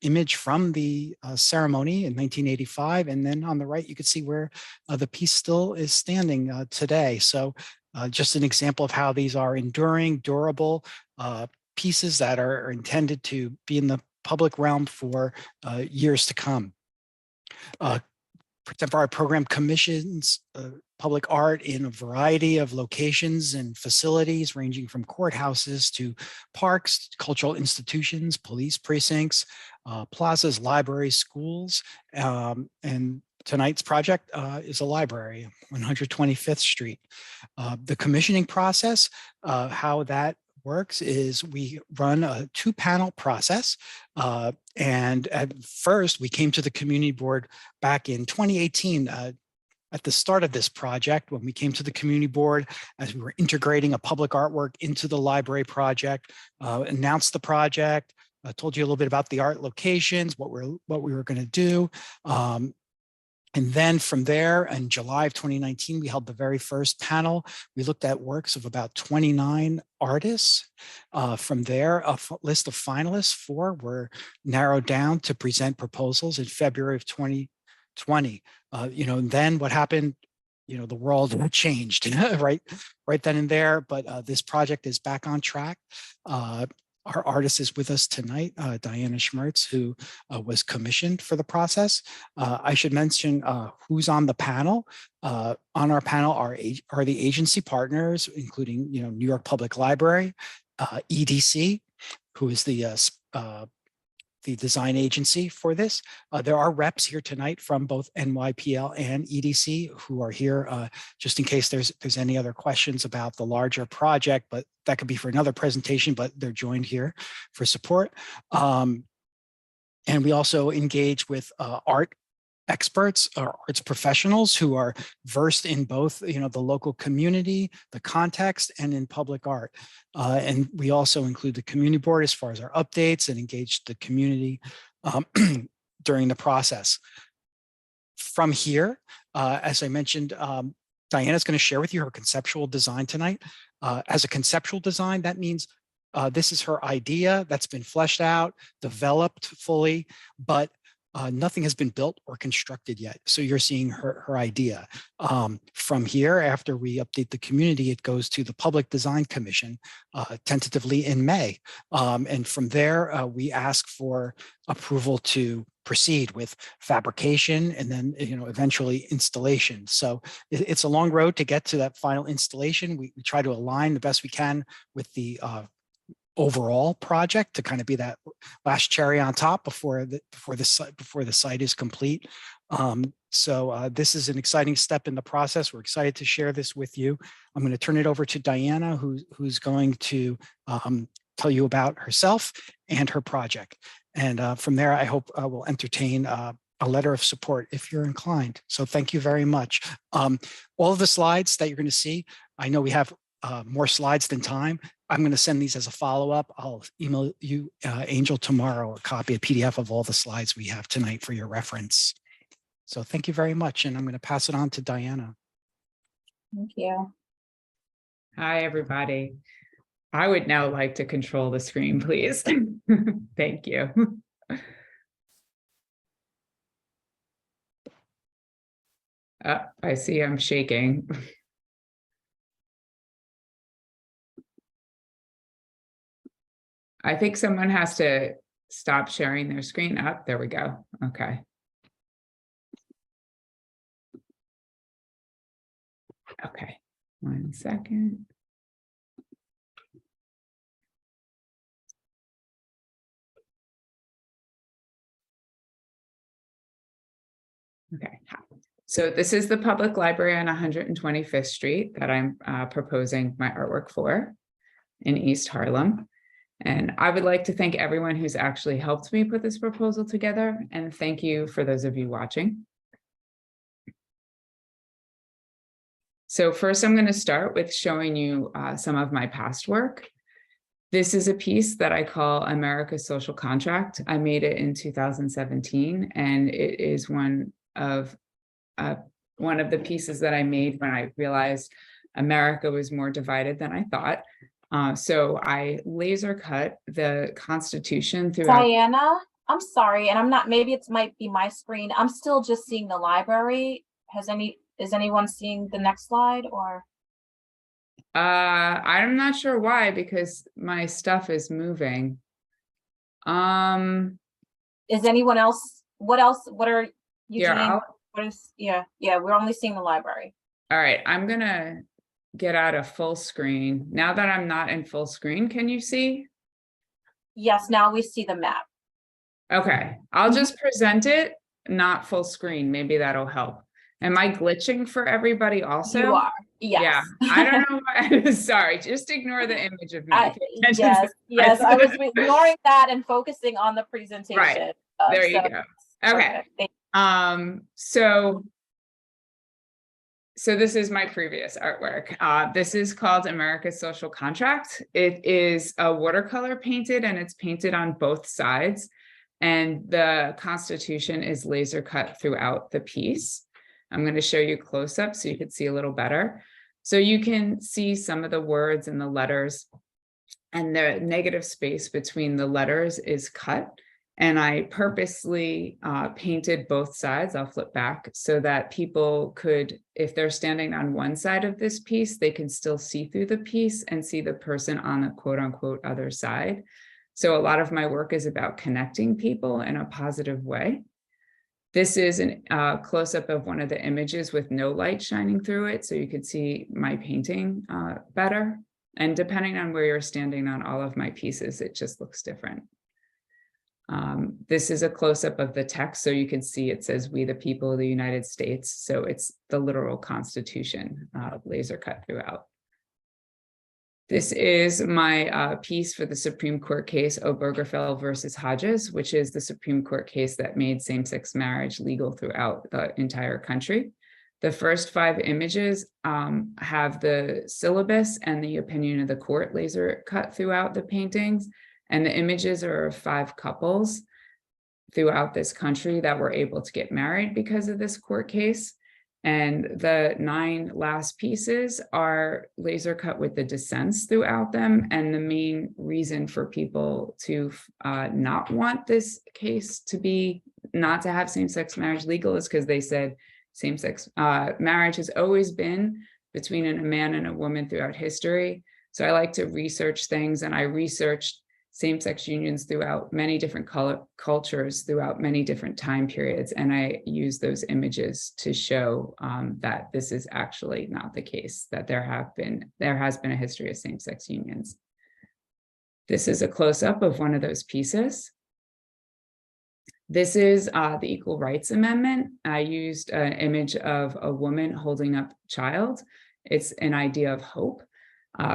image from the ceremony in 1985. And then on the right, you could see where the piece still is standing today. So just an example of how these are enduring, durable pieces that are intended to be in the public realm for years to come. Percent for Art program commissions public art in a variety of locations and facilities, ranging from courthouses to parks, cultural institutions, police precincts, plazas, libraries, schools, and tonight's project is a library, 125th Street. The commissioning process, how that works is we run a 2-panel process. And at first, we came to the community board back in 2018 at the start of this project, when we came to the community board as we were integrating a public artwork into the library project, announced the project, told you a little bit about the art locations, what we were going to do. And then from there, in July of 2019, we held the very first panel. We looked at works of about 29 artists. From there, a list of finalists, 4 were narrowed down to present proposals in February of 2020. And then what happened, the world changed, right then and there, but this project is back on track. Our artist is with us tonight, Diana Schmertz, who was commissioned for the process. I should mention who's on the panel. On our panel are the agency partners, including New York Public Library, EDC, who is the design agency for this. There are reps here tonight from both NYPL and EDC who are here just in case there's any other questions about the larger project, but that could be for another presentation, but they're joined here for support. And we also engage with art experts or arts professionals who are versed in both, the local community, the context, and in public art. And we also include the community board as far as our updates and engage the community during the process. From here, as I mentioned, Diana's going to share with you her conceptual design tonight. As a conceptual design, that means this is her idea that's been fleshed out, developed fully, but nothing has been built or constructed yet. So you're seeing her idea. From here, after we update the community, it goes to the Public Design Commission, tentatively in May. And from there, we ask for approval to proceed with fabrication and then, eventually installation. So it's a long road to get to that final installation. We try to align the best we can with the overall project to kind of be that last cherry on top before the site is complete. So this is an exciting step in the process. We're excited to share this with you. I'm going to turn it over to Diana, who's going to tell you about herself and her project. And from there, I hope we'll entertain a letter of support if you're inclined. So thank you very much. All of the slides that you're going to see, I know we have more slides than time. I'm going to send these as a follow-up. I'll email you, Angel, tomorrow, a copy, a PDF of all the slides we have tonight for your reference. So thank you very much. And I'm going to pass it on to Diana. Thank you. Hi, everybody. I would now like to control the screen, please. Thank you. I see I'm shaking. I think someone has to stop sharing their screen up. There we go. Okay. Okay, 1 second. Okay, so this is the public library on 125th Street that I'm proposing my artwork for in East Harlem. And I would like to thank everyone who's actually helped me put this proposal together. And thank you for those of you watching. So first, I'm going to start with showing you some of my past work. This is a piece that I call America's Social Contract. I made it in 2017, and it is one of the pieces that I made when I realized America was more divided than I thought. So I laser cut the Constitution throughout. Diana, I'm sorry, and I'm not, maybe it might be my screen. I'm still just seeing the library. Is anyone seeing the next slide or? I'm not sure why, because my stuff is moving. Is anyone else, what are you Here, doing? What is, yeah, we're only seeing the library. All right, I'm gonna get out of full screen. Now that I'm not in full screen, can you see? Yes, now we see the map. Okay, I'll just present it, not full screen. Maybe that'll help. Am I glitching for everybody also? You are, yes. Yeah, I don't know why. Sorry, just ignore the image of me. Yes, I was ignoring that and focusing on the presentation. Right, there you go. Okay, so this is my previous artwork. This is called America's Social Contract. It is a watercolor painted, and it's painted on both sides. And the Constitution is laser cut throughout the piece. I'm going to show you close up so you can see a little better. So you can see some of the words and the letters, and the negative space between the letters is cut. And I purposely painted both sides. I'll flip back so that people could, if they're standing on one side of this piece, they can still see through the piece and see the person on the quote unquote other side. So a lot of my work is about connecting people in a positive way. This is a close-up of one of the images with no light shining through it, so you could see my painting better. And depending on where you're standing on all of my pieces, it just looks different. This is a close-up of the text, so you can see it says, "We the people of the United States." So it's the literal Constitution, laser cut throughout. This is my piece for the Supreme Court case Obergefell versus Hodges, which is the Supreme Court case that made same-sex marriage legal throughout the entire country. The first 5 images have the syllabus and the opinion of the court laser cut throughout the paintings. And the images are of 5 couples throughout this country that were able to get married because of this court case. And the 9 last pieces are laser cut with the dissents throughout them. And the main reason for people to not want this case to be, not to have same-sex marriage legal, is because they said same-sex marriage has always been between a man and a woman throughout history. So I like to research things, and I researched same-sex unions throughout many different cultures, throughout many different time periods. And I use those images to show that this is actually not the case, that there has been a history of same-sex unions. This is a close-up of one of those pieces. This is the Equal Rights Amendment. I used an image of a woman holding up a child. It's an idea of hope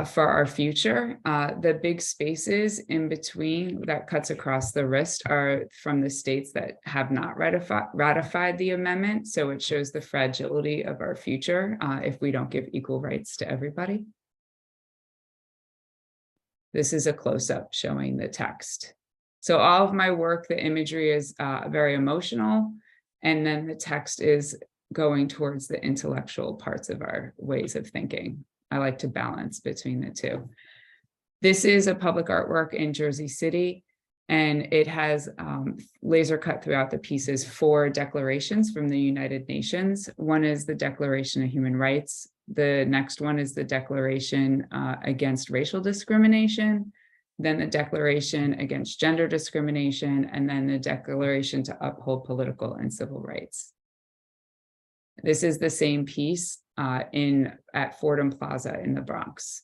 for our future. The big spaces in between that cuts across the wrist are from the states that have not ratified the amendment. So it shows the fragility of our future if we don't give equal rights to everybody. This is a close-up showing the text. So all of my work, the imagery is very emotional, and then the text is going towards the intellectual parts of our ways of thinking. I like to balance between the two. This is a public artwork in Jersey City, and it has laser cut throughout the pieces 4 declarations from the United Nations. One is the Declaration of Human Rights. The next one is the Declaration Against Racial Discrimination, then the Declaration Against Gender Discrimination, and then the Declaration to Uphold Political and Civil Rights. This is the same piece at Fordham Plaza in the Bronx.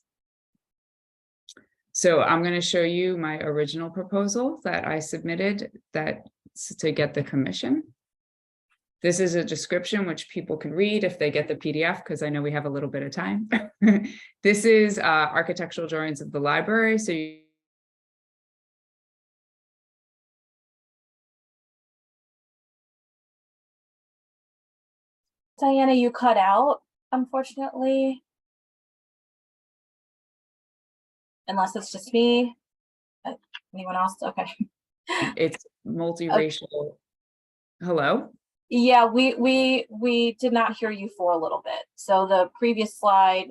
So I'm going to show you my original proposal that I submitted to get the commission. This is a description which people can read if they get the PDF, because I know we have a little bit of time. This is architectural drawings of the library. So Diana, you cut out, unfortunately. Unless it's just me. Anyone else? Okay. it's multiracial. Hello? Yeah, we did not hear you for a little bit. So the previous slide,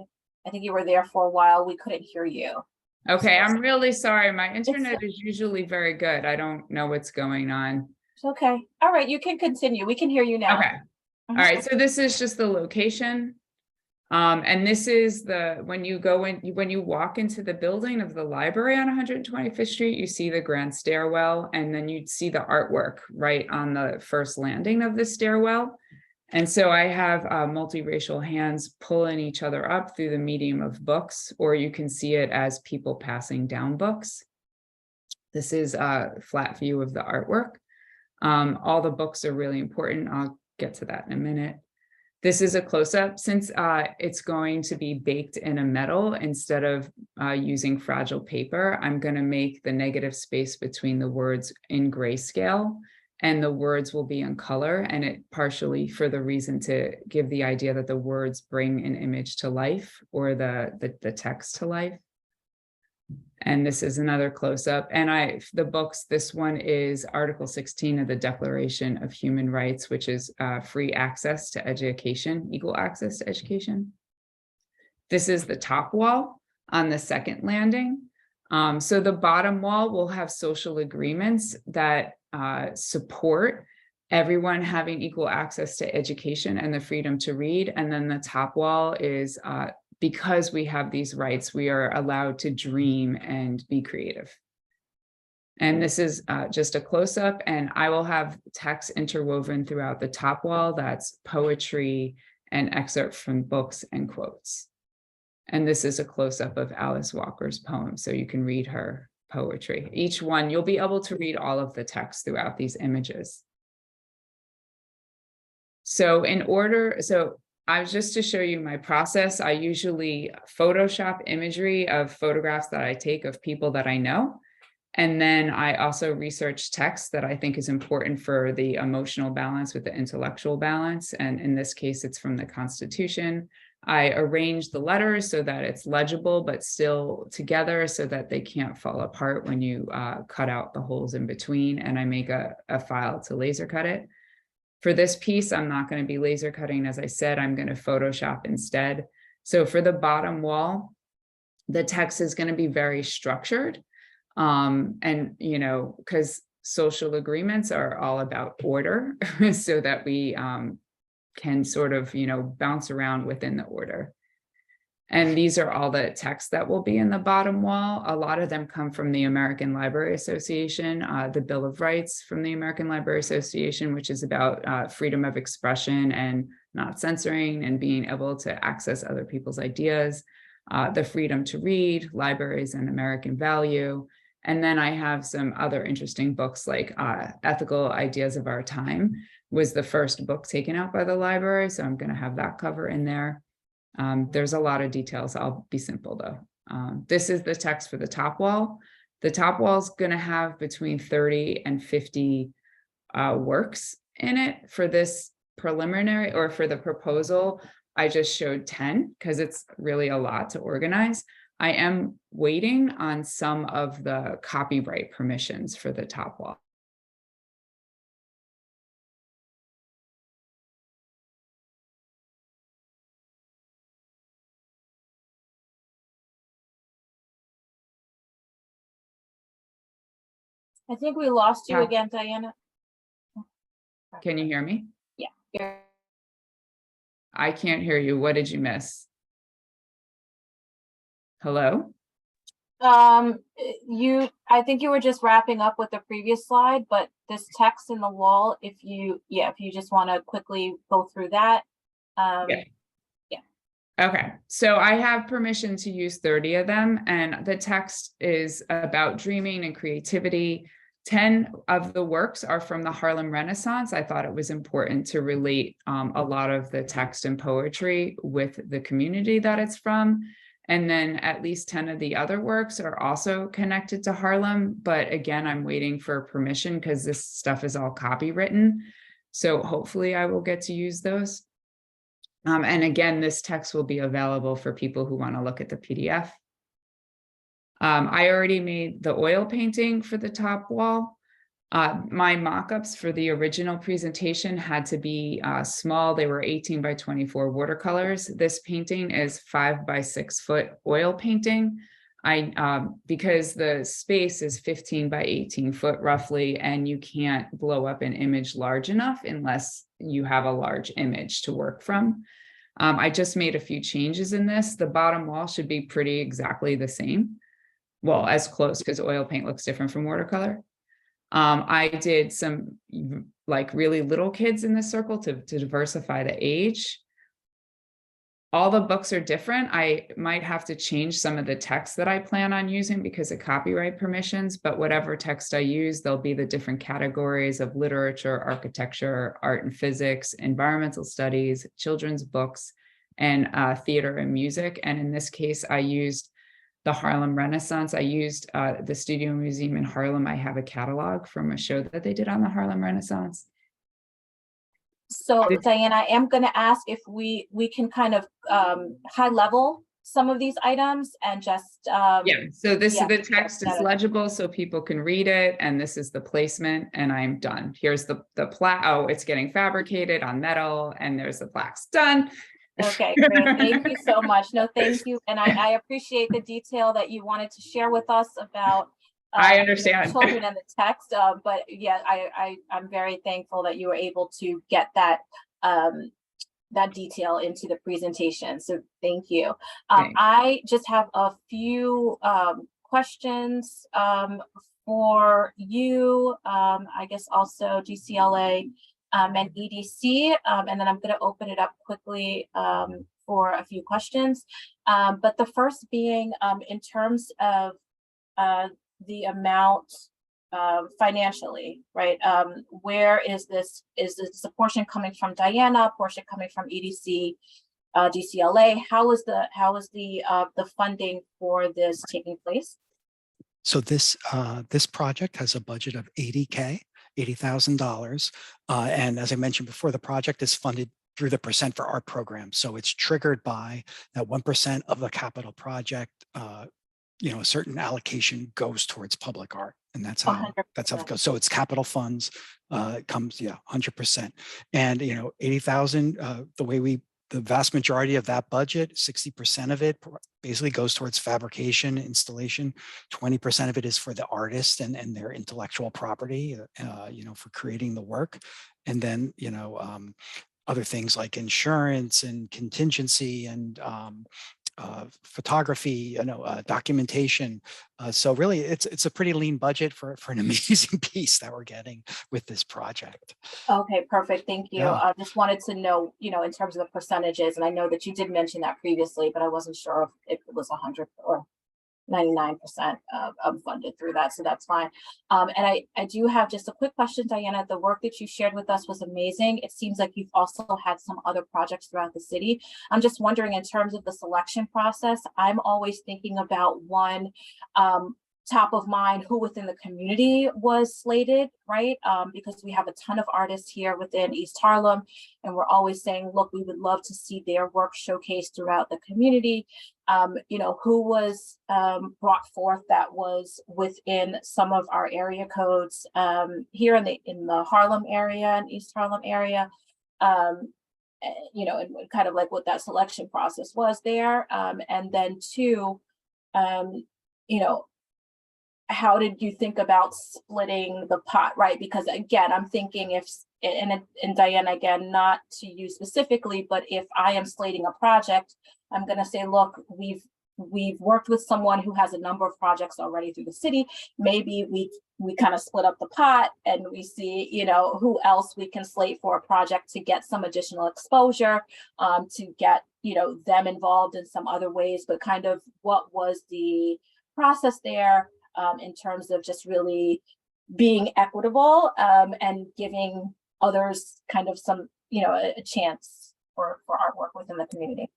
I think you were there for a while. We couldn't hear you. Okay, I'm really sorry. My internet is usually very good. I don't know what's going on. It's okay. All right, you can continue. We can hear you now. Okay. All right, so this is just the location. And this is when you walk into the building of the library on 125th Street, you see the grand stairwell, and then you'd see the artwork right on the first landing of the stairwell. And so I have multiracial hands pulling each other up through the medium of books, or you can see it as people passing down books. This is a flat view of the artwork. All the books are really important. I'll get to that in a minute. This is a close-up. Since it's going to be baked in a metal instead of using fragile paper, I'm going to make the negative space between the words in grayscale, and the words will be in color, and it partially for the reason to give the idea that the words bring an image to life, or the text to life. And this is another close-up. And the books, this one is Article 16 of the Declaration of Human Rights, which is free access to education, equal access to education. This is the top wall on the second landing. So the bottom wall will have social agreements that support everyone having equal access to education and the freedom to read. And then the top wall is because we have these rights, we are allowed to dream and be creative. And this is just a close-up, and I will have text interwoven throughout the top wall. That's poetry and excerpts from books and quotes. And this is a close-up of Alice Walker's poem, so you can read her poetry. Each one, you'll be able to read all of the text throughout these images. So just to show you my process, I usually Photoshop imagery of photographs that I take of people that I know. And then I also research text that I think is important for the emotional balance with the intellectual balance. And in this case, it's from the Constitution. I arrange the letters so that it's legible, but still together so that they can't fall apart when you cut out the holes in between. And I make a file to laser cut it. For this piece, I'm not going to be laser cutting. As I said, I'm going to Photoshop instead. So for the bottom wall, the text is going to be very structured. And, because social agreements are all about order so that we can sort of, bounce around within the order. And these are all the texts that will be in the bottom wall. A lot of them come from the American Library Association, the Bill of Rights from the American Library Association, which is about freedom of expression and not censoring and being able to access other people's ideas, the freedom to read, libraries and American value, And then I have some other interesting books like Ethical Ideas of Our Time was the first book taken out by the library. So I'm going to have that cover in there. There's a lot of details. I'll be simple though. This is the text for the top wall. The top wall is going to have between 30 and 50 works in it. For this preliminary or for the proposal, I just showed 10 because it's really a lot to organize. I am waiting on some of the copyright permissions for the top wall. I think we lost you Yeah. again, Diana. Can you hear me? Yeah. I can't hear you. What did you miss? Hello? I think you were just wrapping up with the previous slide, but this text in the wall, if you just want to quickly go through that. Yeah. Okay, so I have permission to use 30 of them, and the text is about dreaming and creativity. 10 of the works are from the Harlem Renaissance. I thought it was important to relate a lot of the text and poetry with the community that it's from. And then at least 10 of the other works are also connected to Harlem. But again, I'm waiting for permission because this stuff is all copywritten. So hopefully I will get to use those. And again, this text will be available for people who want to look at the PDF. I already made the oil painting for the top wall. My mock-ups for the original presentation had to be small. They were 18 by 24 watercolors. This painting is 5 by 6 foot oil painting. Because the space is 15 by 18 foot roughly, and you can't blow up an image large enough unless you have a large image to work from. I just made a few changes in this. The bottom wall should be pretty exactly the same. Well, as close, because oil paint looks different from watercolor. I did some like really little kids in this circle to diversify the age. All the books are different. I might have to change some of the text that I plan on using because of copyright permissions, but whatever text I use, there'll be the different categories of literature, architecture, art and physics, environmental studies, children's books, and theater and music. And in this case, I used the Harlem Renaissance. I used the Studio Museum in Harlem. I have a catalog from a show that they did on the Harlem Renaissance. So Diana, I am going to ask if we can kind of high level some of these items and just yeah. So this yeah, the text is legible so people can read it, and this is the placement, and I'm done. Here's the plaque. Oh, it's getting fabricated on metal, and there's the plaques. Done. Okay, great. Thank you so much. No, thank you, and I appreciate the detail that you wanted to share with us about. I understand. Children and the text, but yeah, I'm very thankful that you were able to get that that detail into the presentation. So thank you. I just have a few questions for you. I guess also GCLA and EDC, and then I'm going to open it up quickly for a few questions. But the first being in terms of the amount financially, right? Where is this a portion coming from Diana, a portion coming from EDC, GCLA? How is the funding for this taking place? So this project has a budget of $80,000. And as I mentioned before, the project is funded through the Percent for Art program. So it's triggered by that 1% of the capital project. A certain allocation goes towards public art, and that's how it goes. So it's capital funds, comes 100%, and 80,000. The vast majority of that budget, 60% of it basically goes towards fabrication, installation. 20% of it is for the artist and their intellectual property, for creating the work, and then other things like insurance and contingency and photography, documentation. So really, it's a pretty lean budget for an amazing piece that we're getting with this project. Okay, perfect. Thank you. Yeah. I just wanted to know, in terms of the percentages, and I know that you did mention that previously, but I wasn't sure if it was 100 or 99% of funded through that, so that's fine. And I do have just a quick question, Diana. The work that you shared with us was amazing. It seems like you've also had some other projects throughout the city. I'm just wondering, in terms of the selection process, I'm always thinking about one, top of mind, who within the community was slated, right? Because we have a ton of artists here within East Harlem, and we're always saying, look, we would love to see their work showcased throughout the community. You know, who was brought forth that was within some of our area codes here in the Harlem area and East Harlem area. You know, and kind of like what that selection process was there. And then two, you know, how did you think about splitting the pot, right? Because again, I'm thinking if, and Diana, again, not to you specifically, but if I am slating a project, I'm gonna say, look, we've worked with someone who has a number of projects already through the city. Maybe we kind of split up the pot and we see, you know, who else we can slate for a project to get some additional exposure, to get, you know, them involved in some other ways, but kind of what was the process there in terms of just really being equitable and giving others kind of some, you know, a chance for artwork within the community.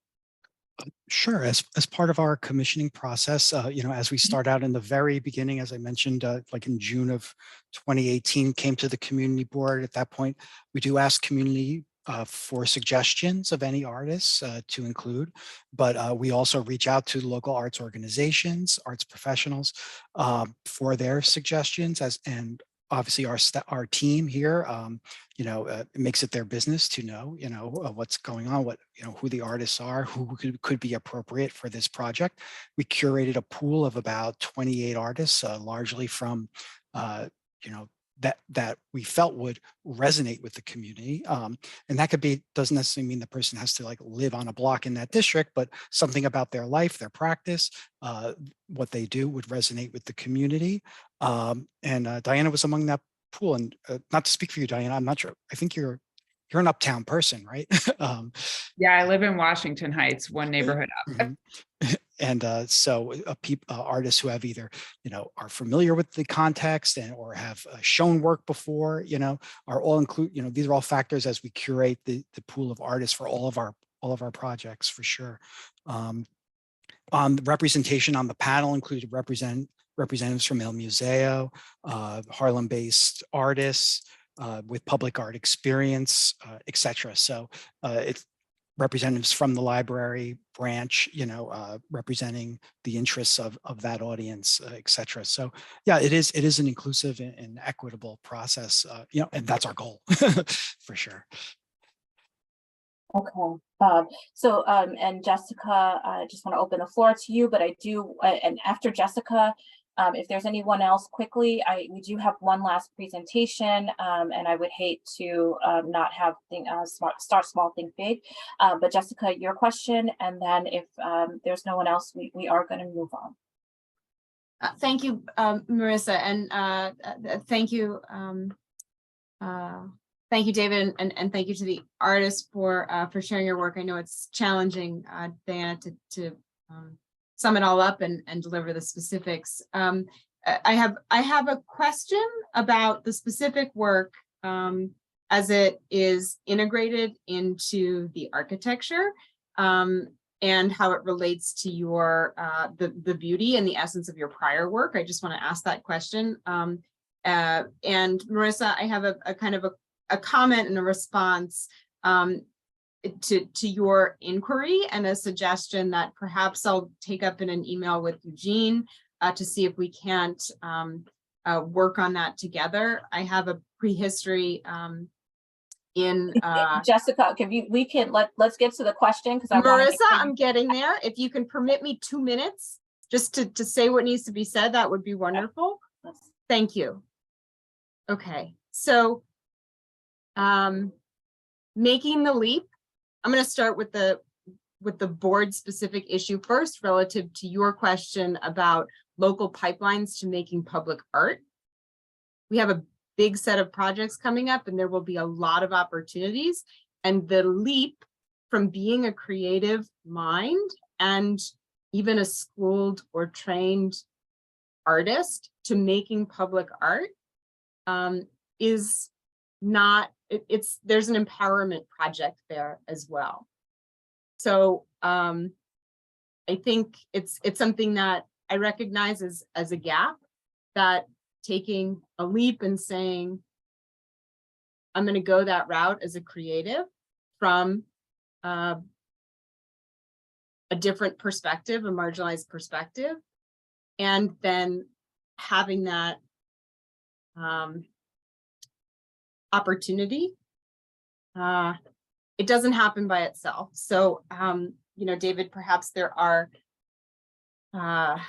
Sure. As part of our commissioning process, you know, as we start out in the very beginning, as I mentioned, like in June of 2018, came to the community board. At that point, we do ask community for suggestions of any artists to include, but we also reach out to local arts organizations, arts professionals for their suggestions, and obviously our team here, you know, it makes it their business to know, you know, what's going on, what, you know, who the artists are, who could be appropriate for this project. We curated a pool of about 28 artists, largely from, you know, that we felt would resonate with the community. And that could be, doesn't necessarily mean the person has to like live on a block in that district, but something about their life, their practice, what they do would resonate with the community. And Diana was among that pool. And not to speak for you, Diana, I'm not sure. I think you're an uptown person, right? Yeah, I live in Washington Heights, one neighborhood up. And so artists who have either, you know, are familiar with the context or have shown work before, you know, are all you know, these are all factors as we curate the pool of artists for all of our projects, for sure. The representation on the panel included representatives from El Museo, Harlem-based artists with public art experience, etc. So it's representatives from the library branch, you know, representing the interests of that audience, et cetera. So yeah, it is an inclusive and equitable process, you know, and that's our goal for sure. Okay. And Jessica, I just want to open the floor to you, but I do, and after Jessica, if there's anyone else quickly, we do have one last presentation, and I would hate to not have start small, think big. But Jessica, your question, and then if there's no one else, we are going to move on. Thank you, Marissa, and thank you. Thank you, David, and thank you to the artists for sharing your work. I know it's challenging, Diana, to sum it all up and deliver the specifics. I have a question about the specific work as it is integrated into the architecture and how it relates to your the beauty and the essence of your prior work. I just want to ask that question. And Marissa, I have a kind of a comment and a response to your inquiry and a suggestion that perhaps I'll take up in an email with Eugene to see if we can't work on that together. I have a prehistory in Jessica, let's get to the question, because Marissa, I'm getting there. If you can permit me 2 minutes just to say what needs to be said, that would be wonderful. Okay. Thank you. Okay, so making the leap. I'm going to start with the board specific issue first, relative to your question about local pipelines to making public art. We have a big set of projects coming up, and there will be a lot of opportunities. And the leap from being a creative mind and, even a schooled or trained artist to making public art is not, there's an empowerment project there as well. So I think it's something that I recognize as a gap, that taking a leap and saying, I'm going to go that route as a creative from a different perspective, a marginalized perspective, and then having that opportunity. It doesn't happen by itself. So, you know, David, perhaps there are, and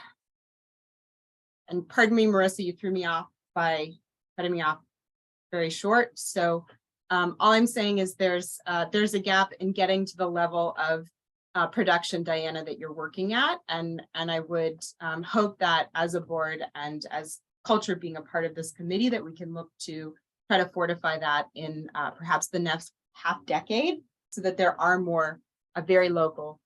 pardon me, Marissa, you threw me off by cutting me off very short. So all I'm saying is there's a gap in getting to the level of production, Diana, that you're working at. And I would hope that as a board and as culture being a part of this committee, that we can look to try to fortify that in perhaps the next half decade, so that there are more very local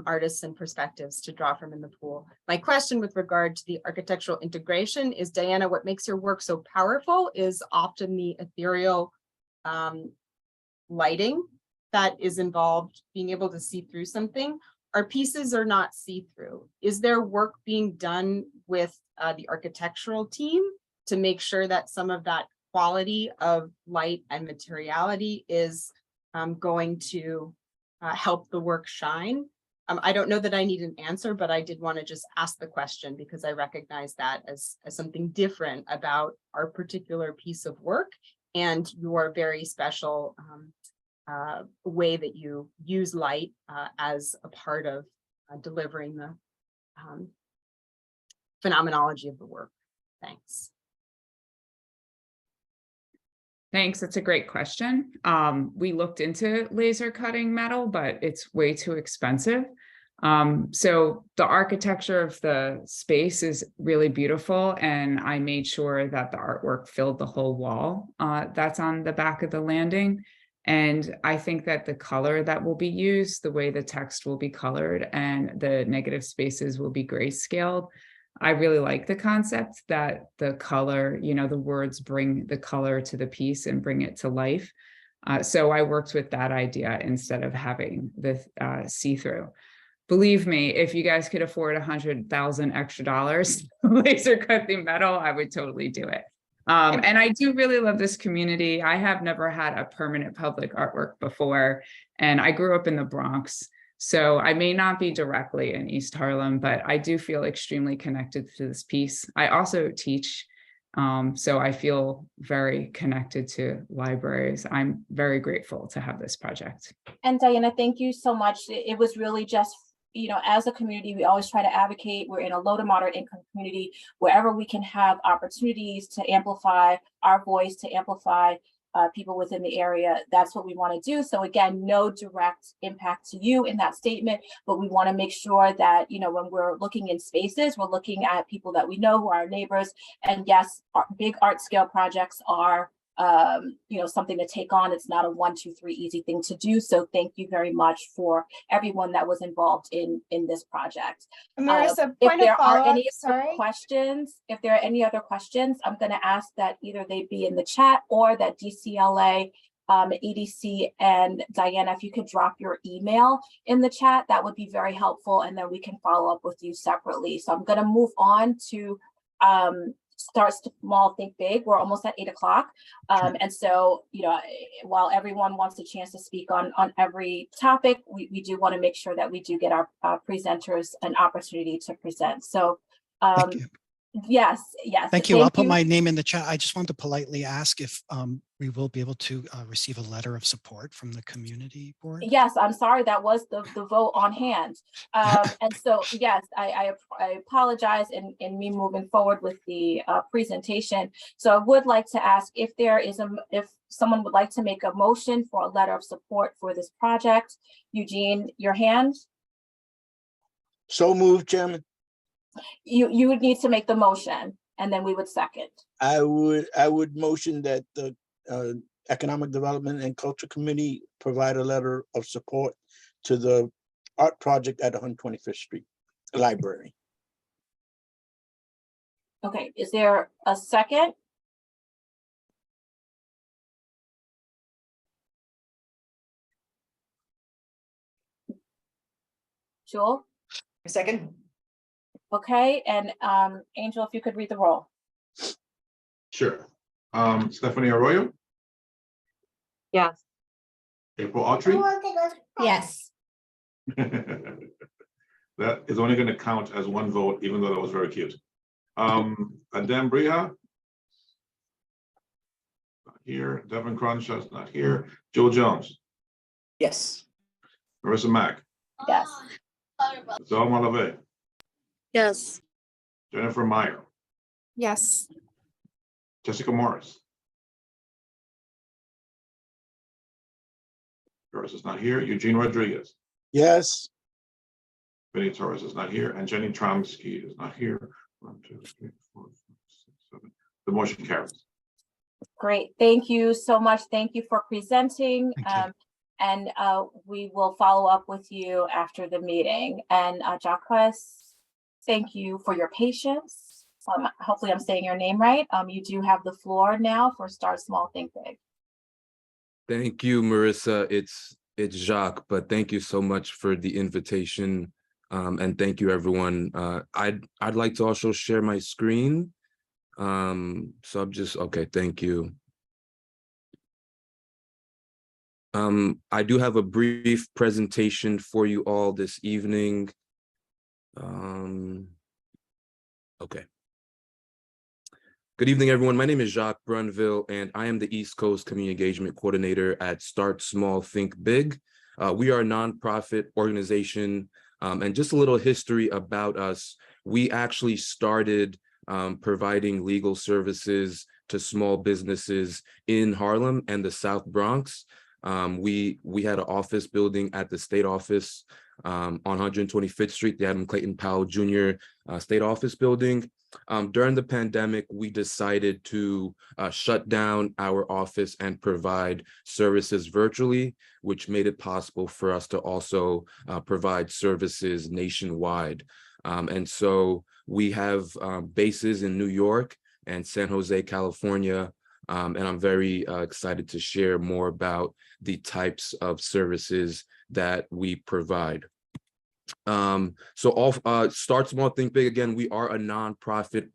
artists and perspectives to draw from in the pool. My question with regard to the architectural integration is, Diana, what makes your work so powerful is often the ethereal lighting that is involved, being able to see through something. Our pieces are not see-through. Is there work being done with the architectural team to make sure that some of that quality of light and materiality is going to help the work shine? I don't know that I need an answer, but I did want to just ask the question because I recognize that as something different about our particular piece of work and your very special way that you use light as a part of delivering the phenomenology of the work. Thanks. Thanks. That's a great question. We looked into laser cutting metal, but it's way too expensive. So the architecture of the space is really beautiful, and I made sure that the artwork filled the whole wall that's on the back of the landing. And I think that the color that will be used, the way the text will be colored, and the negative spaces will be grayscaled. I really like the concept that the color, you know, the words bring the color to the piece and bring it to life. So I worked with that idea instead of having the see-through. Believe me, if you guys could afford $100,000 extra laser cut the metal, I would totally do it. And I do really love this community. I have never had a permanent public artwork before, and I grew up in the Bronx. So I may not be directly in East Harlem, but I do feel extremely connected to this piece. I also teach, so I feel very connected to libraries. I'm very grateful to have this project. And Diana, thank you so much. It was really just, you know, as a community, we always try to advocate. We're in a low to moderate income community. Wherever we can have opportunities to amplify our voice, to amplify people within the area, that's what we want to do. So again, no direct impact to you in that statement, but we want to make sure that, you know, when we're looking in spaces, we're looking at people that we know who are our neighbors. And yes, big art scale projects are you know, something to take on. It's not a 1, 2, 3 easy thing to do. So thank you very much for everyone that was involved in this project. Marissa, if there are any other questions, I'm going to ask that either they be in the chat or that DCLA, EDC, and Diana, if you could drop your email in the chat, that would be very helpful. And then we can follow up with you separately. So I'm going to move on to start small, think big. We're almost at 8 o'clock. And so, you know, while everyone wants a chance to speak on every topic, we do want to make sure that we do get our presenters an opportunity to present. So Thank you. Yes. Thank you. I'll put my name in the chat. I just wanted to politely ask if we will be able to receive a letter of support from the community board. Yes, I'm sorry, that was the vote on hand. And so, yes, I apologize in me moving forward with the presentation. So I would like to ask if there is if someone would like to make a motion for a letter of support for this project. Eugene, your hand? So moved, Chairman. You would need to make the motion and then we would second. I would motion that the Economic Development and Culture Committee provide a letter of support to the art project at 125th Street. library. Okay, is there a second? Jewel? Second. Okay, and Angel, if you could read the roll. Sure. Stephanie Arroyo, Yes. April Autry. Yes. That is only going to count as one vote, even though that was very cute. Adem Briha. Not here. Devin Cronshaw's not here. Joe Jones. Yes. Marissa Mack. Yes. Zelma LeVay. Yes. Jennifer Meyer. Yes. Jessica Morris. Torres is not here. Eugene Rodriguez. Yes. Vinnie Torres is not here. And Jenny Tromsky is not here. 1, 2, 3, 4, 5, 6, 7. The motion carries. Great, thank you so much. Thank you for presenting. Thank you. And we will follow up with you after the meeting. And Jacques, thank you for your patience. Hopefully I'm saying your name right. You do have the floor now for Start Small, Think Big. Thank you, Marissa. It's Jacques, but thank you so much for the invitation. And thank you, everyone. I'd like to also share my screen. So I'm just, okay, thank you. I do have a brief presentation for you all this evening. Okay. Good evening, everyone. My name is Jacques Brunville, and I am the East Coast Community Engagement Coordinator at Start Small, Think Big. We are a nonprofit organization, and just a little history about us. We actually started providing legal services to small businesses in Harlem and the South Bronx. We had an office building at the state office on 125th Street, the Adam Clayton Powell Jr. State Office Building. During the pandemic, we decided to shut down our office and provide services virtually, which made it possible for us to also provide services nationwide. And so we have bases in New York and San Jose, California, and I'm very excited to share more about the types of services that we provide. Start Small, Think Big. Again, we are a nonprofit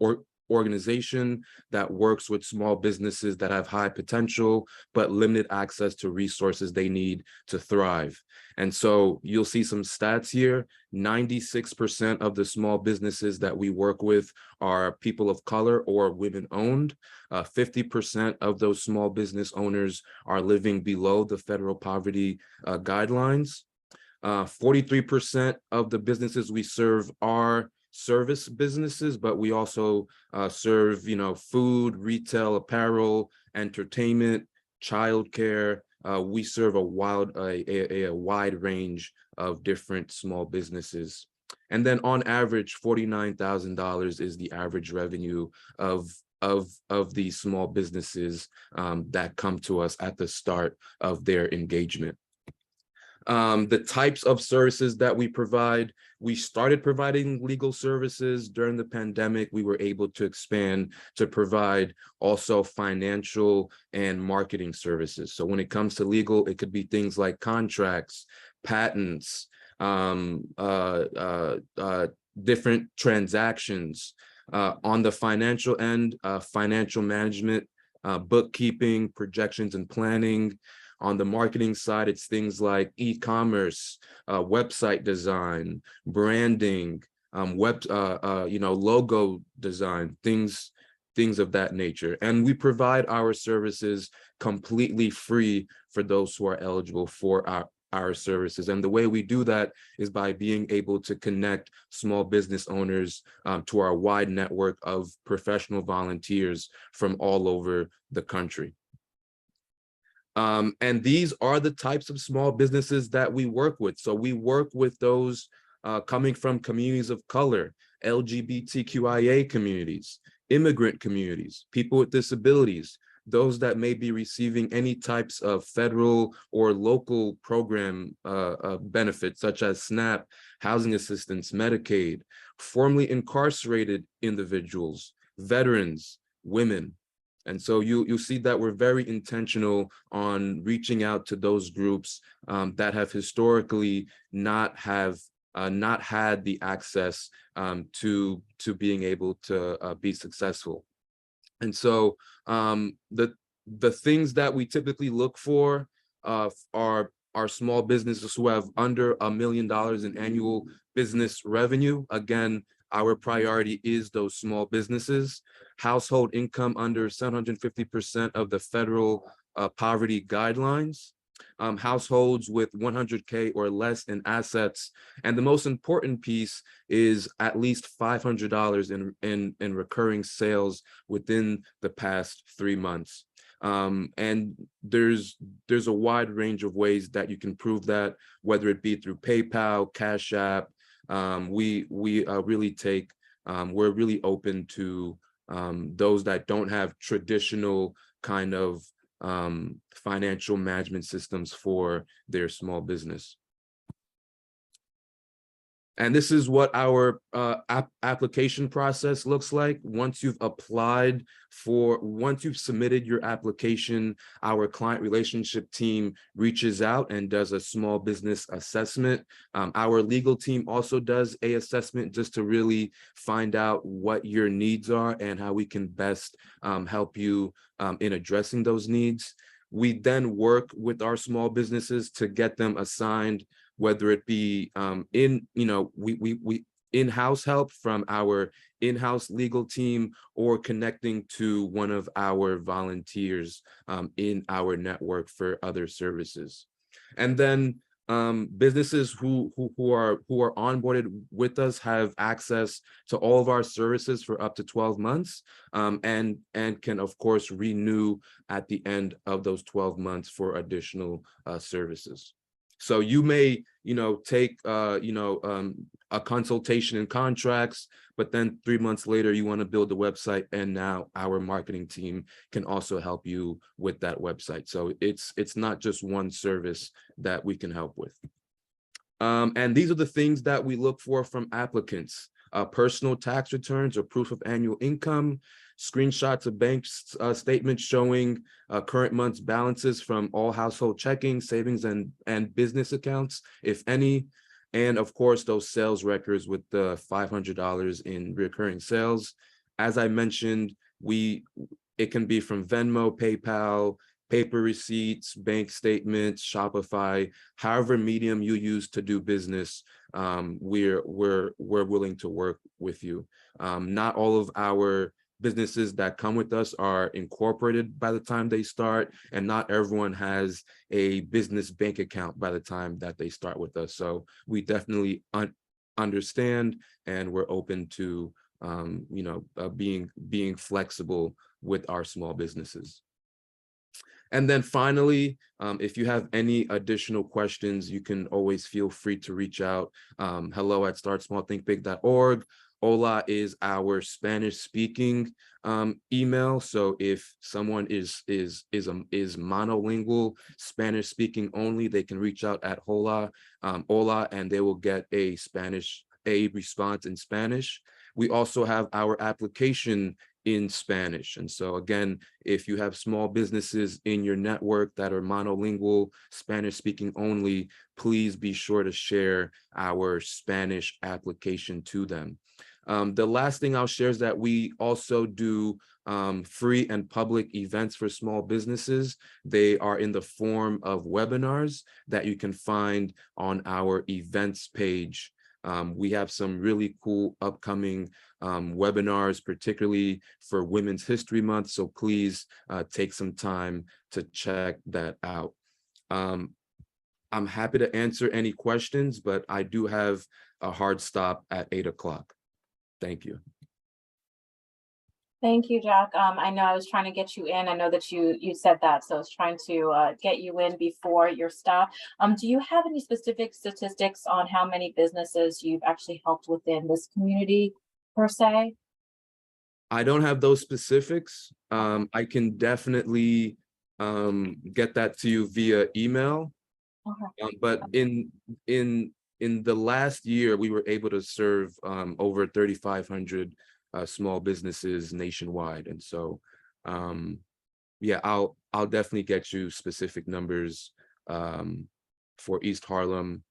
organization that works with small businesses that have high potential, but limited access to resources they need to thrive. And so you'll see some stats here. 96% of the small businesses that we work with are people of color or women owned. 50% of those small business owners are living below the federal poverty guidelines. 43% of the businesses we serve are service businesses, but we also serve, food, retail, apparel, entertainment, childcare. We serve a wide range of different small businesses. And then on average, $49,000 is the average revenue of these small businesses that come to us at the start of their engagement. The types of services that we provide, we started providing legal services during the pandemic. We were able to expand to provide also financial and marketing services. So when it comes to legal, it could be things like contracts, patents, different transactions. On the financial end, financial management, bookkeeping, projections and planning. On the marketing side, it's things like e-commerce, website design, branding, logo design, things of that nature. And we provide our services completely free for those who are eligible for our services. And the way we do that is by being able to connect small business owners to our wide network of professional volunteers from all over the country. And these are the types of small businesses that we work with. So we work with those coming from communities of color, LGBTQIA communities, immigrant communities, people with disabilities, those that may be receiving any types of federal or local program benefits such as SNAP, housing assistance, Medicaid, formerly incarcerated individuals, veterans, women. And so you'll see that we're very intentional on reaching out to those groups that have historically not had the access to being able to be successful. And so the things that we typically look for are small businesses who have under $1 million in annual business revenue. Again, our priority is those small businesses. Household income under 750% of the federal poverty guidelines. Households with 100K or less in assets. And the most important piece is at least $500 in recurring sales within the past 3 months. And there's a wide range of ways that you can prove that, whether it be through PayPal, Cash App. We're really open to those that don't have traditional kind of financial management systems for their small business. And this is what our application process looks like. Once you've submitted your application, our client relationship team reaches out and does a small business assessment. Our legal team also does an assessment just to really find out what your needs are and how we can best help you in addressing those needs. We then work with our small businesses to get them assigned, whether it be we in-house help from our in-house legal team or connecting to one of our volunteers in our network for other services. And then businesses who are onboarded with us have access to all of our services for up to 12 months and can of course renew at the end of those 12 months for additional services. So you may, take, a consultation in contracts, but then 3 months later, you want to build a website, and now our marketing team can also help you with that website. So it's not just one service that we can help with. And these are the things that we look for from applicants: personal tax returns or proof of annual income, screenshots of bank statements showing current month's balances from all household checking, savings, and business accounts, if any. And of course, those sales records with the $500 in recurring sales. As I mentioned, it can be from Venmo, PayPal, paper receipts, bank statements, Shopify, however medium you use to do business. We're willing to work with you. Not all of our businesses that come with us are incorporated by the time they start, and not everyone has a business bank account by the time that they start with us. So we definitely understand, and we're open to being flexible with our small businesses. And then finally, if you have any additional questions, you can always feel free to reach out. hello@startsmallthinkbig.org. Hola is our Spanish speaking email. So if someone is monolingual, Spanish speaking only, they can reach out at hola, and they will get a response in Spanish. We also have our application in Spanish. And so again, if you have small businesses in your network that are monolingual, Spanish speaking only, please be sure to share our Spanish application to them. The last thing I'll share is that we also do free and public events for small businesses. They are in the form of webinars that you can find on our events page. We have some really cool upcoming webinars, particularly for Women's History Month. So please take some time to check that out. I'm happy to answer any questions, but I do have a hard stop at 8 o'clock. Thank you. Thank you, Jack. I know I was trying to get you in. I know that you said that, so I was trying to get you in before your stop. Do you have any specific statistics on how many businesses you've actually helped within this community per se? I don't have those specifics. I can definitely get that to you via email. Okay. But in the last year, we were able to serve over 3,500 small businesses nationwide, and so yeah, I'll definitely get you specific numbers for East Harlem.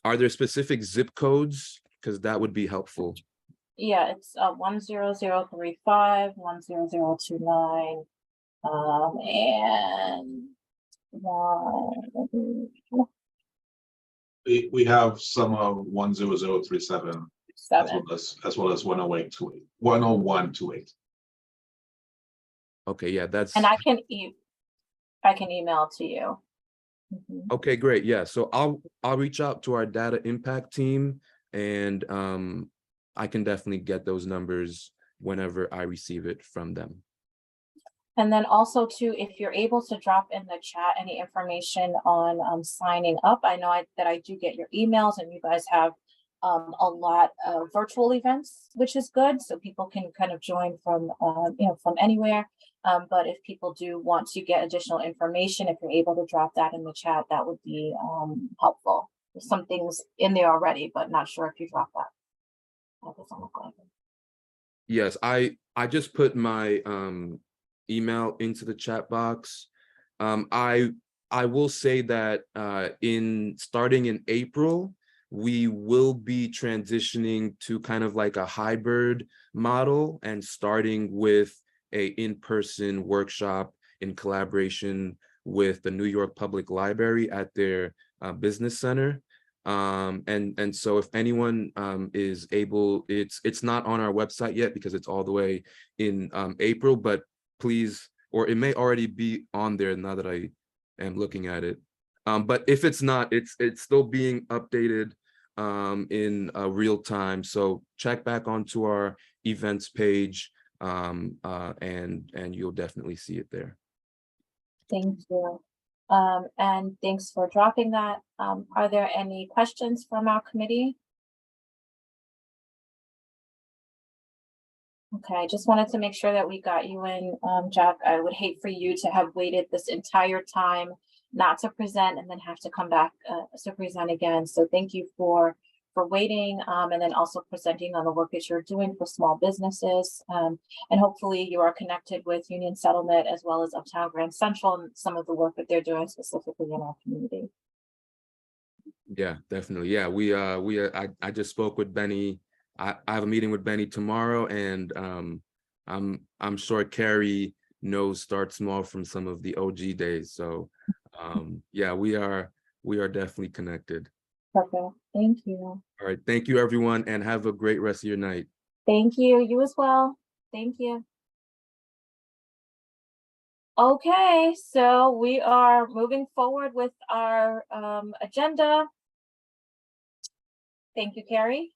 Are there specific zip codes? Because that would be helpful. Yeah, it's 10035, 10029, and one We have some of 10037 seven. as well as 10828, 10128. Okay, yeah, that's And I can email to you. Mhm. okay, great. Yeah, so I'll reach out to our data impact team, and I can definitely get those numbers whenever I receive it from them. And then also too, if you're able to drop in the chat any information on signing up, I know that I do get your emails, and you guys have a lot of virtual events, which is good. So people can kind of join from from anywhere. But if people do want to get additional information, if you're able to drop that in the chat, that would be helpful. There's some things in there already, but not sure if you drop that. That doesn't look like it. Yes, I just put my email into the chat box. I will say that starting in April, we will be transitioning to kind of like a hybrid model, and starting with a in-person workshop in collaboration with the New York Public Library at their business center. And so if anyone is able, it's not on our website yet because it's all the way in April, but please, or it may already be on there now that I am looking at it. But if it's not, it's still being updated in real time. So check back onto our events page, and you'll definitely see it there. Thank you. And thanks for dropping that. Are there any questions from our committee? Okay, I just wanted to make sure that we got you in, Jack. I would hate for you to have waited this entire time not to present and then have to come back to present again. So thank you for waiting, and then also presenting on the work that you're doing for small businesses. And hopefully you are connected with Union Settlement as well as Uptown Grand Central and some of the work that they're doing specifically in our community. Yeah, definitely. Yeah, I just spoke with Benny. I have a meeting with Benny tomorrow, and I'm sure Carrie knows Start Small from some of the OG days. So yeah, we are definitely connected. Perfect. Thank you. All right, thank you everyone, and have a great rest of your night. Thank you. You as well. Thank you. Okay, so we are moving forward with our agenda. Thank you, Carrie.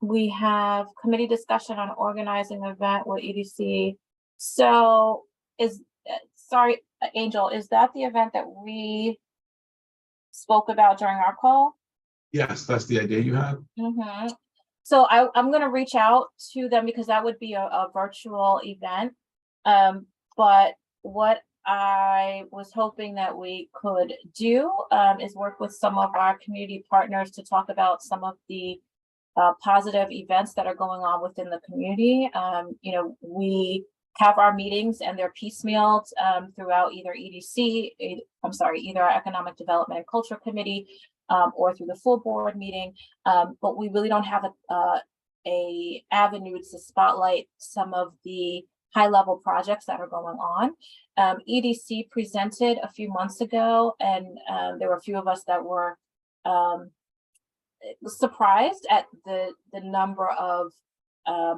We have committee discussion on organizing an event with EDC. So sorry, Angel, is that the event that we spoke about during our call? Yes, that's the idea you had. Mm-hmm. So I'm going to reach out to them because that would be a virtual event. But what I was hoping that we could do is work with some of our community partners to talk about some of the positive events that are going on within the community. We have our meetings and they're piecemealed throughout either either our Economic Development and Culture Committee or through the full board meeting. But we really don't have a avenue to spotlight some of the high level projects that are going on. EDC presented a few months ago, and there were a few of us that were surprised at the number of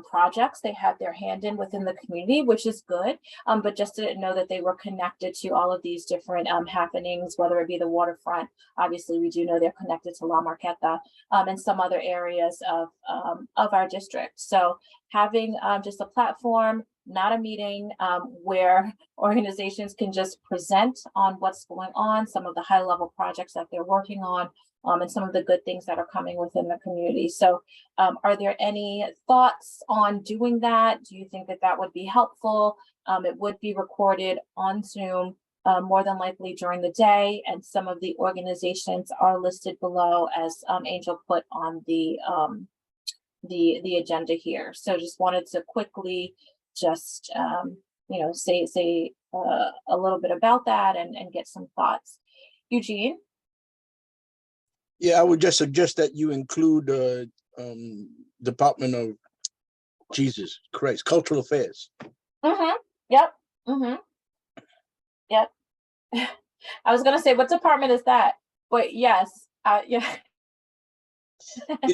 projects they had their hand in within the community, which is good, but just didn't know that they were connected to all of these different happenings, whether it be the waterfront. Obviously, we do know they're connected to La Marqueta and some other areas of our district. So having just a platform not a meeting where organizations can just present on what's going on, some of the high level projects that they're working on, and some of the good things that are coming within the community. So are there any thoughts on doing that? Do you think that that would be helpful? It would be recorded on Zoom, more than likely during the day, and some of the organizations are listed below as Angel put on the agenda here. So just wanted to quickly just say a little bit about that and get some thoughts. Eugene? Yeah, I would just suggest that you include Department of Jesus Christ, Cultural Affairs. Yep. Yep. I was gonna say, what department is that? But yes, yeah.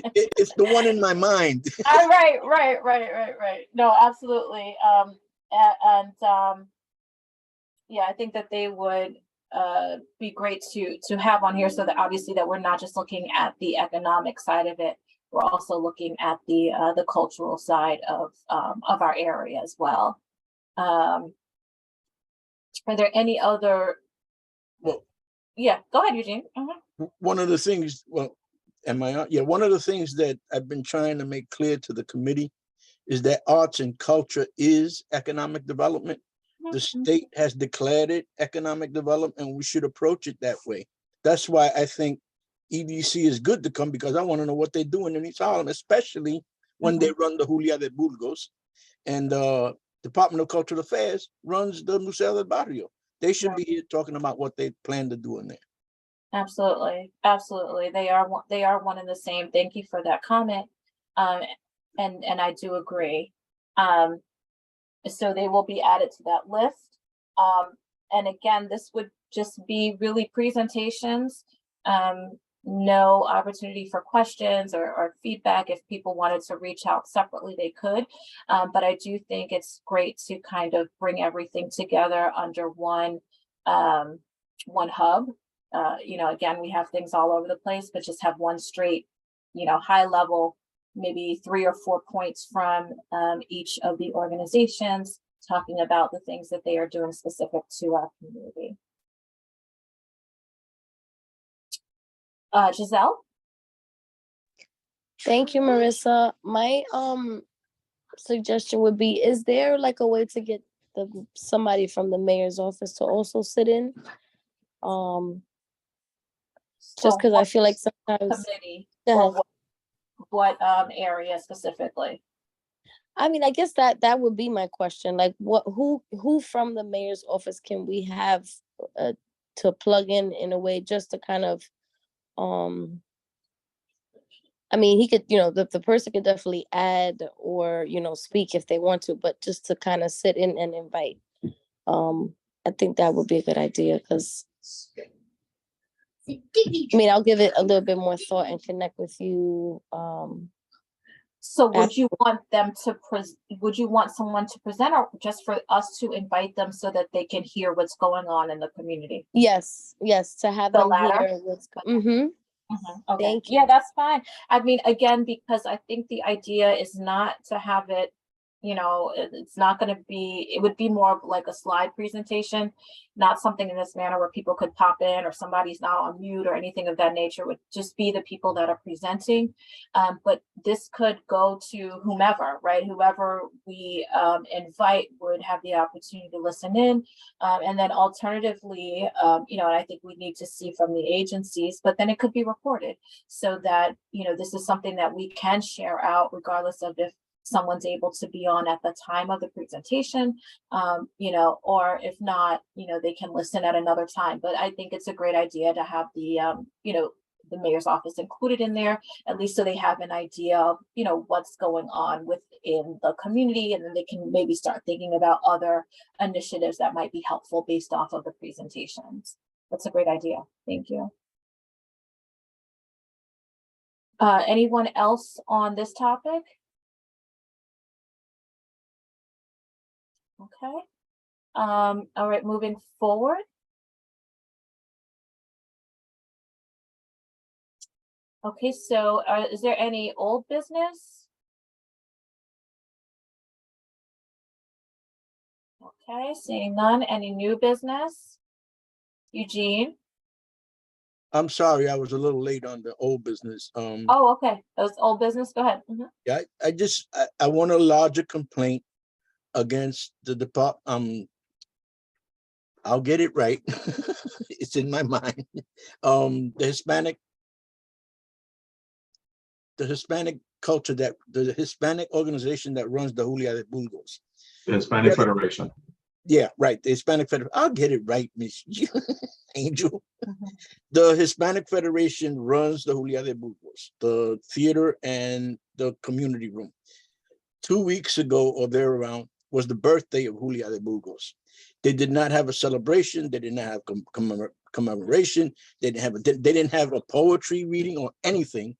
It's the one in my mind. Right. No, absolutely. Yeah, I think that they would be great to have on here, so that obviously that we're not just looking at the economic side of it, we're also looking at the cultural side of our area as well. Are there any other? Well, yeah, go ahead, Eugene. One of the things, well, am I on? Yeah, one of the things that I've been trying to make clear to the committee is that arts and culture is economic development. The state has declared it economic development, and we should approach it that way. That's why I think EDC is good to come, because I want to know what they're doing in East Harlem, especially when they run the Julia de Burgos, and Department of Cultural Affairs runs the Museo del Barrio. They should be here talking about what they plan to do in there. Absolutely. They are one and the same. Thank you for that comment. And I do agree. So they will be added to that list. And again, this would just be really presentations, no opportunity for questions or feedback. If people wanted to reach out separately, they could. But I do think it's great to kind of bring everything together under one hub. Again, we have things all over the place, but just have one straight, high level, maybe 3 or 4 points from each of the organizations, talking about the things that they are doing specific to our community. Giselle? Thank you, Marissa. My suggestion would be, is there like a way to get somebody from the mayor's office to also sit in? Just because I feel like sometimes Committee, go ahead. what area specifically? I mean, I guess that would be my question. Like, who from the mayor's office can we have to plug in a way, just to kind of, I mean, he could, the person could definitely add or, speak if they want to, but just to kind of sit in and invite. I think that would be a good idea, because I mean, I'll give it a little bit more thought and connect with you. So would you want them to would you want someone to present, or just for us to invite them so that they can hear what's going on in the community? Yes, to have The them latter? hear what's okay. Thank you. Yeah, that's fine. I mean, again, because I think the idea is not to have it, it's not going to be, it would be more like a slide presentation, not something in this manner where people could pop in or somebody's not on mute or anything of that nature. It would just be the people that are presenting. But this could go to whomever, right? Whoever we invite would have the opportunity to listen in. And then alternatively, and I think we need to see from the agencies, but then it could be recorded so that, this is something that we can share out regardless of if someone's able to be on at the time of the presentation, or if not, they can listen at another time. But I think it's a great idea to have the mayor's office included in there, at least so they have an idea of, what's going on within the community, and then they can maybe start thinking about other initiatives that might be helpful based off of the presentations. That's a great idea. Thank you. Anyone else on this topic? Okay. All right, moving forward. Okay, so is there any old business? Okay, seeing none. Any new business? Eugene? I'm sorry, I was a little late on the old business. Oh, okay. That was old business. Go ahead. Mhm. Yeah, I want to lodge a complaint against the I'll get it right. It's in my mind. The Hispanic culture the Hispanic organization that runs the Julia de Burgos. The Hispanic Federation. Yeah, right. The Hispanic Federation. I'll get it right, Miss Angel. Mhm. The Hispanic Federation runs the Julia de Burgos, the theater and the community room. 2 weeks ago or therearound was the birthday of Julia de Burgos. They did not have a celebration. They did not have commemoration. They didn't have a poetry reading or anything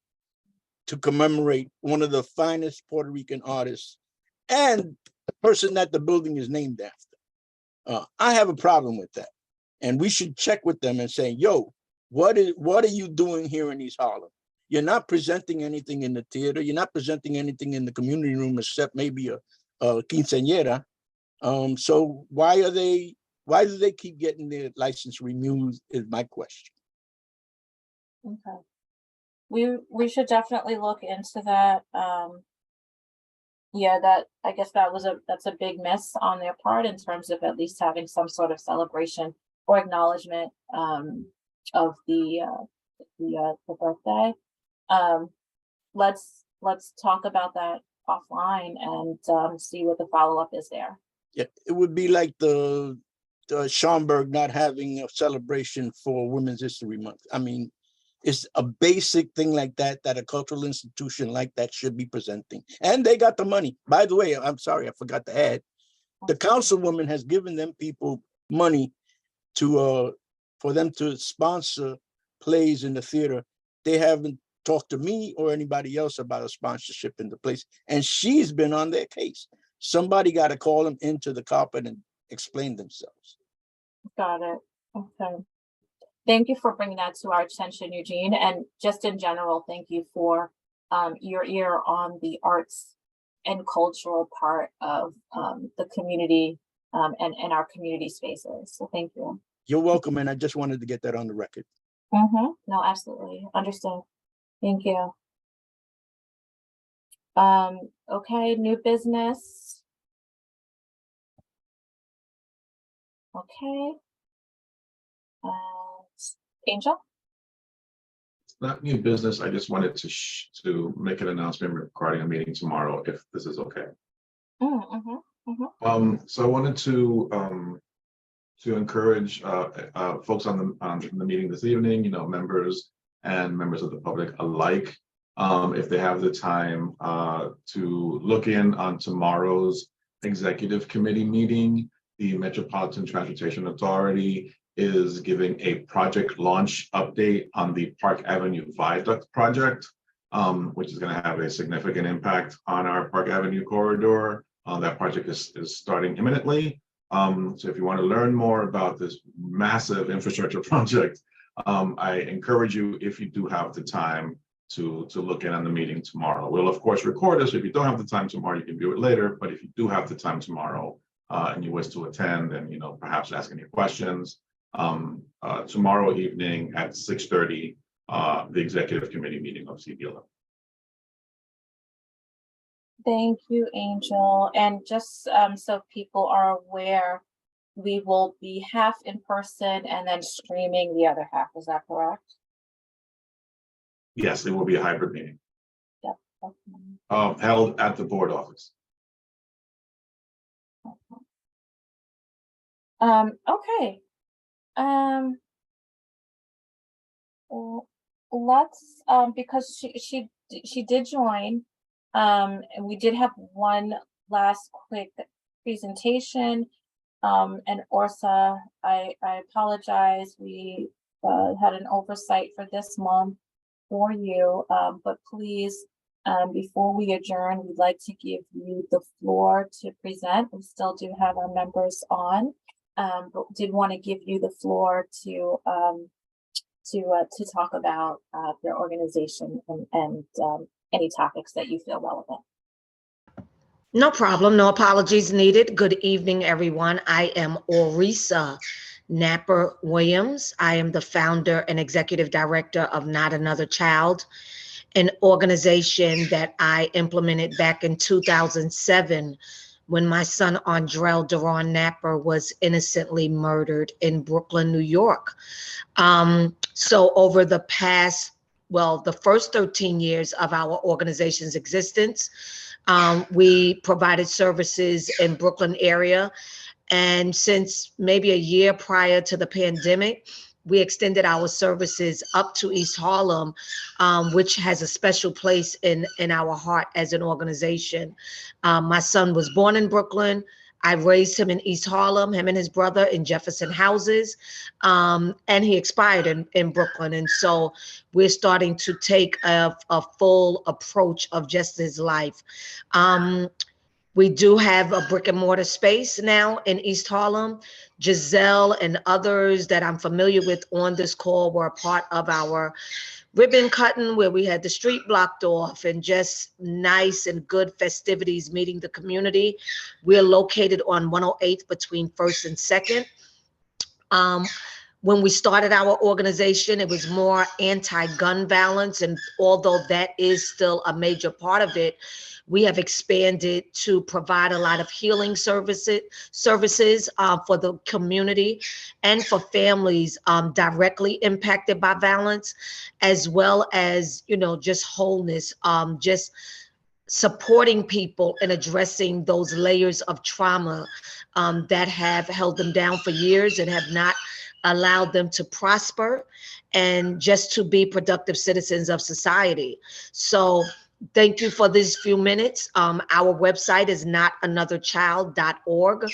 to commemorate one of the finest Puerto Rican artists and the person that the building is named after. I have a problem with that. And we should check with them and say, yo, what are you doing here in East Harlem? You're not presenting anything in the theater. You're not presenting anything in the community room except maybe a quinceañera. So why do they keep getting their license renewed is my question. Okay. We should definitely look into that. Yeah, I guess that's a big miss on their part in terms of at least having some sort of celebration or acknowledgement of the birthday. Let's talk about that offline and see what the follow-up is there. Yeah, it would be like the Schaumburg not having a celebration for Women's History Month. I mean, it's a basic thing like that a cultural institution like that should be presenting. And they got the money. By the way, I'm sorry, I forgot to add, the councilwoman has given them people money to for them to sponsor plays in the theater. They haven't talked to me or anybody else about a sponsorship in the place. And she's been on their case. Somebody got to call them into the carpet and explain themselves. Got it. Okay. Thank you for bringing that to our attention, Eugene. And just in general, thank you for your ear on the arts and cultural part of the community and our community spaces. So thank you. You're welcome. And I just wanted to get that on the record. No, absolutely. Understood. Thank you. Okay, new business. Okay. Angel? Not new business. I just wanted to make an announcement regarding a meeting tomorrow, if this is okay. So I wanted to encourage folks on the meeting this evening, members and members of the public alike, if they have the time to look in on tomorrow's executive committee meeting. The Metropolitan Transportation Authority is giving a project launch update on the Park Avenue Viaduct project, which is going to have a significant impact on our Park Avenue corridor. That project is starting imminently. So if you want to learn more about this massive infrastructure project, I encourage you, if you do have the time, to look in on the meeting tomorrow. We'll of course record this. If you don't have the time tomorrow, you can view it later. But if you do have the time tomorrow and you wish to attend and perhaps ask any questions, tomorrow evening at 6:30, the executive committee meeting of CB11. Thank you, Angel. And just so people are aware, we will be half in person and then streaming the other half. Is that correct? Yes, it will be a hybrid meeting. Yep. Okay. Held at the board office. Okay. Well, let's because she did join. And we did have one last quick presentation. And Orsa, I apologize. We had an oversight for this month for you, but please, before we adjourn, we'd like to give you the floor to present. We still do have our members on, but did want to give you the floor to talk about your organization and any topics that you feel relevant. No problem. No apologies needed. Good evening, everyone. I am Orisa Napper Williams. I am the founder and executive director of Not Another Child, an organization that I implemented back in 2007 when my son Andrell Deron Napper was innocently murdered in Brooklyn, New York. So over the past, well, the first 13 years of our organization's existence, we provided services in Brooklyn area. And since maybe a year prior to the pandemic, we extended our services up to East Harlem, which has a special place in our heart as an organization. My son was born in Brooklyn. I raised him in East Harlem, him and his brother in Jefferson houses, and he expired in Brooklyn. And so we're starting to take a full approach of just his life. We do have a brick and mortar space now in East Harlem. Giselle and others that I'm familiar with on this call were a part of our ribbon cutting where we had the street blocked off and just nice and good festivities meeting the community. We're located on 108th between 1st and 2nd. When we started our organization, it was more anti-gun violence. And although that is still a major part of it, we have expanded to provide a lot of healing services for the community and for families directly impacted by violence, as well as, just wholeness, just supporting people and addressing those layers of trauma that have held them down for years and have not allowed them to prosper and just to be productive citizens of society. So thank you for these few minutes. Our website is notanotherchild.org.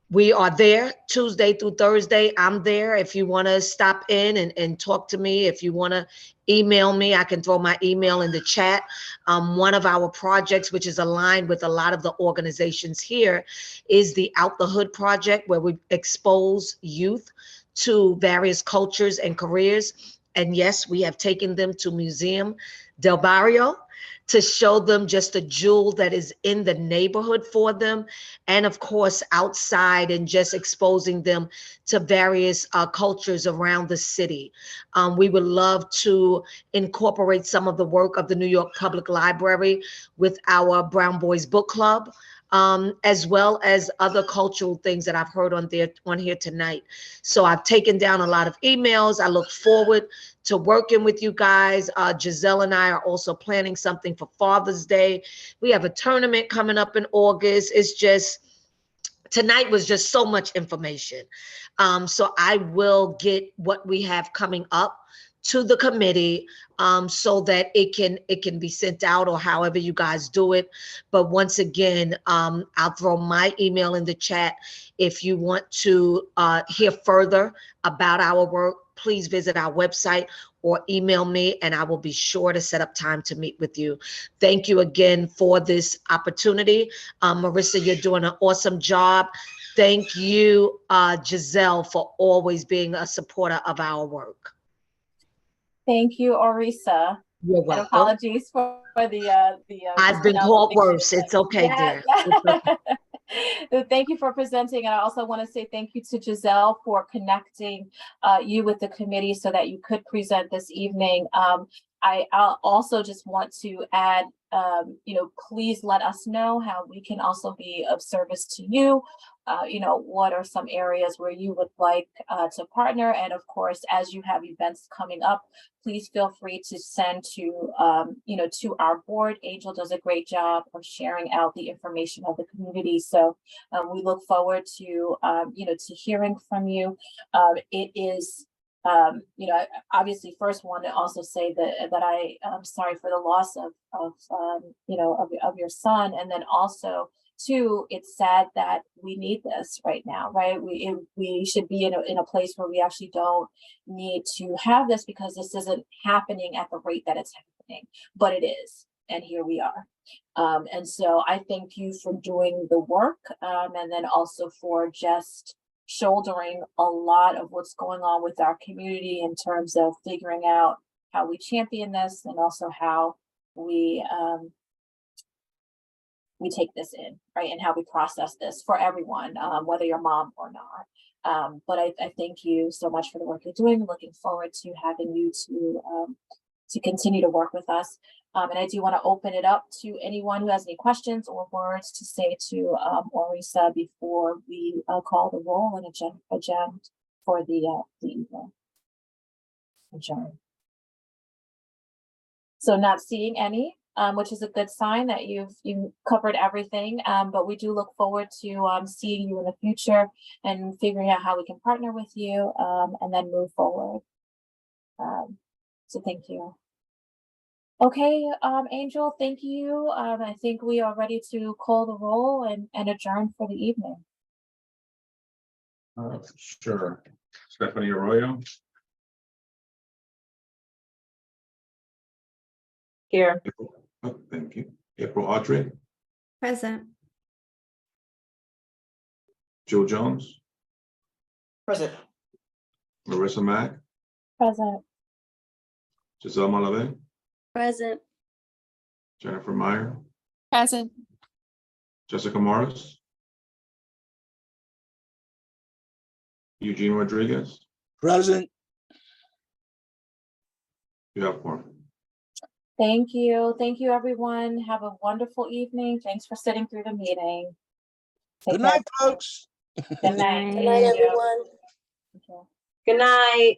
We are there Tuesday through Thursday. I'm there. If you want to stop in and talk to me, if you want to email me, I can throw my email in the chat. One of our projects, which is aligned with a lot of the organizations here, is the Out the Hood project, where we expose youth to various cultures and careers. And yes, we have taken them to Museum del Barrio to show them just a jewel that is in the neighborhood for them. And of course, outside and just exposing them to various cultures around the city. We would love to incorporate some of the work of the New York Public Library with our Brown Boys Book Club, as well as other cultural things that I've heard on here tonight. So I've taken down a lot of emails. I look forward to working with you guys. Giselle and I are also planning something for Father's Day. We have a tournament coming up in August. It's just, tonight was just so much information. So I will get what we have coming up to the committee so that it can be sent out, or however you guys do it. But once again, I'll throw my email in the chat. If you want to hear further about our work, please visit our website or email me, and I will be sure to set up time to meet with you. Thank you again for this opportunity. Marissa, you're doing an awesome job. Thank you, Giselle, for always being a supporter of our work. Thank you, Orisa. You're And welcome. apologies for the I've been called worse. It's okay, yeah, dear. yeah. Thank you for presenting. And I also want to say thank you to Giselle for connecting you with the committee so that you could present this evening. I'll also just want to add, please let us know how we can also be of service to you. What are some areas where you would like to partner? And of course, as you have events coming up, please feel free to send to, to our board. Angel does a great job of sharing out the information of the community. So we look forward to, to hearing from you. It is, obviously first want to also say that I'm sorry for the loss of your son. And then also, two, it's sad that we need this right now, right? We should be in a place where we actually don't need to have this, because this isn't happening at the rate that it's happening, but it is, and here we are. And so I thank you for doing the work, and then also for just shouldering a lot of what's going on with our community in terms of figuring out how we champion this, and also how we we take this in, right? And how we process this for everyone, whether you're mom or not. But I thank you so much for the work you're doing. Looking forward to having you to continue to work with us. And I do want to open it up to anyone who has any questions or words to say to Orisa before we call the roll and adjourn for the evening. Adjourn. So not seeing any, which is a good sign that you've covered everything. But we do look forward to seeing you in the future and figuring out how we can partner with you and then move forward. So thank you. Okay, Angel, thank you. I think we are ready to call the roll and adjourn for the evening. Sure. Stephanie Arroyo, Here. thank you. April Autry, Present. Jill Jones, Present. Marissa Mack, Present. Giselle Malave, Present. Jennifer Meyer, Present. Jessica Morris, Eugene Rodriguez, Present. you have one. Thank you. Thank you, everyone. Have a wonderful evening. Thanks for sitting through the meeting. Take Good care. night, folks. Good night. Good night, everyone. Thank you. Good night.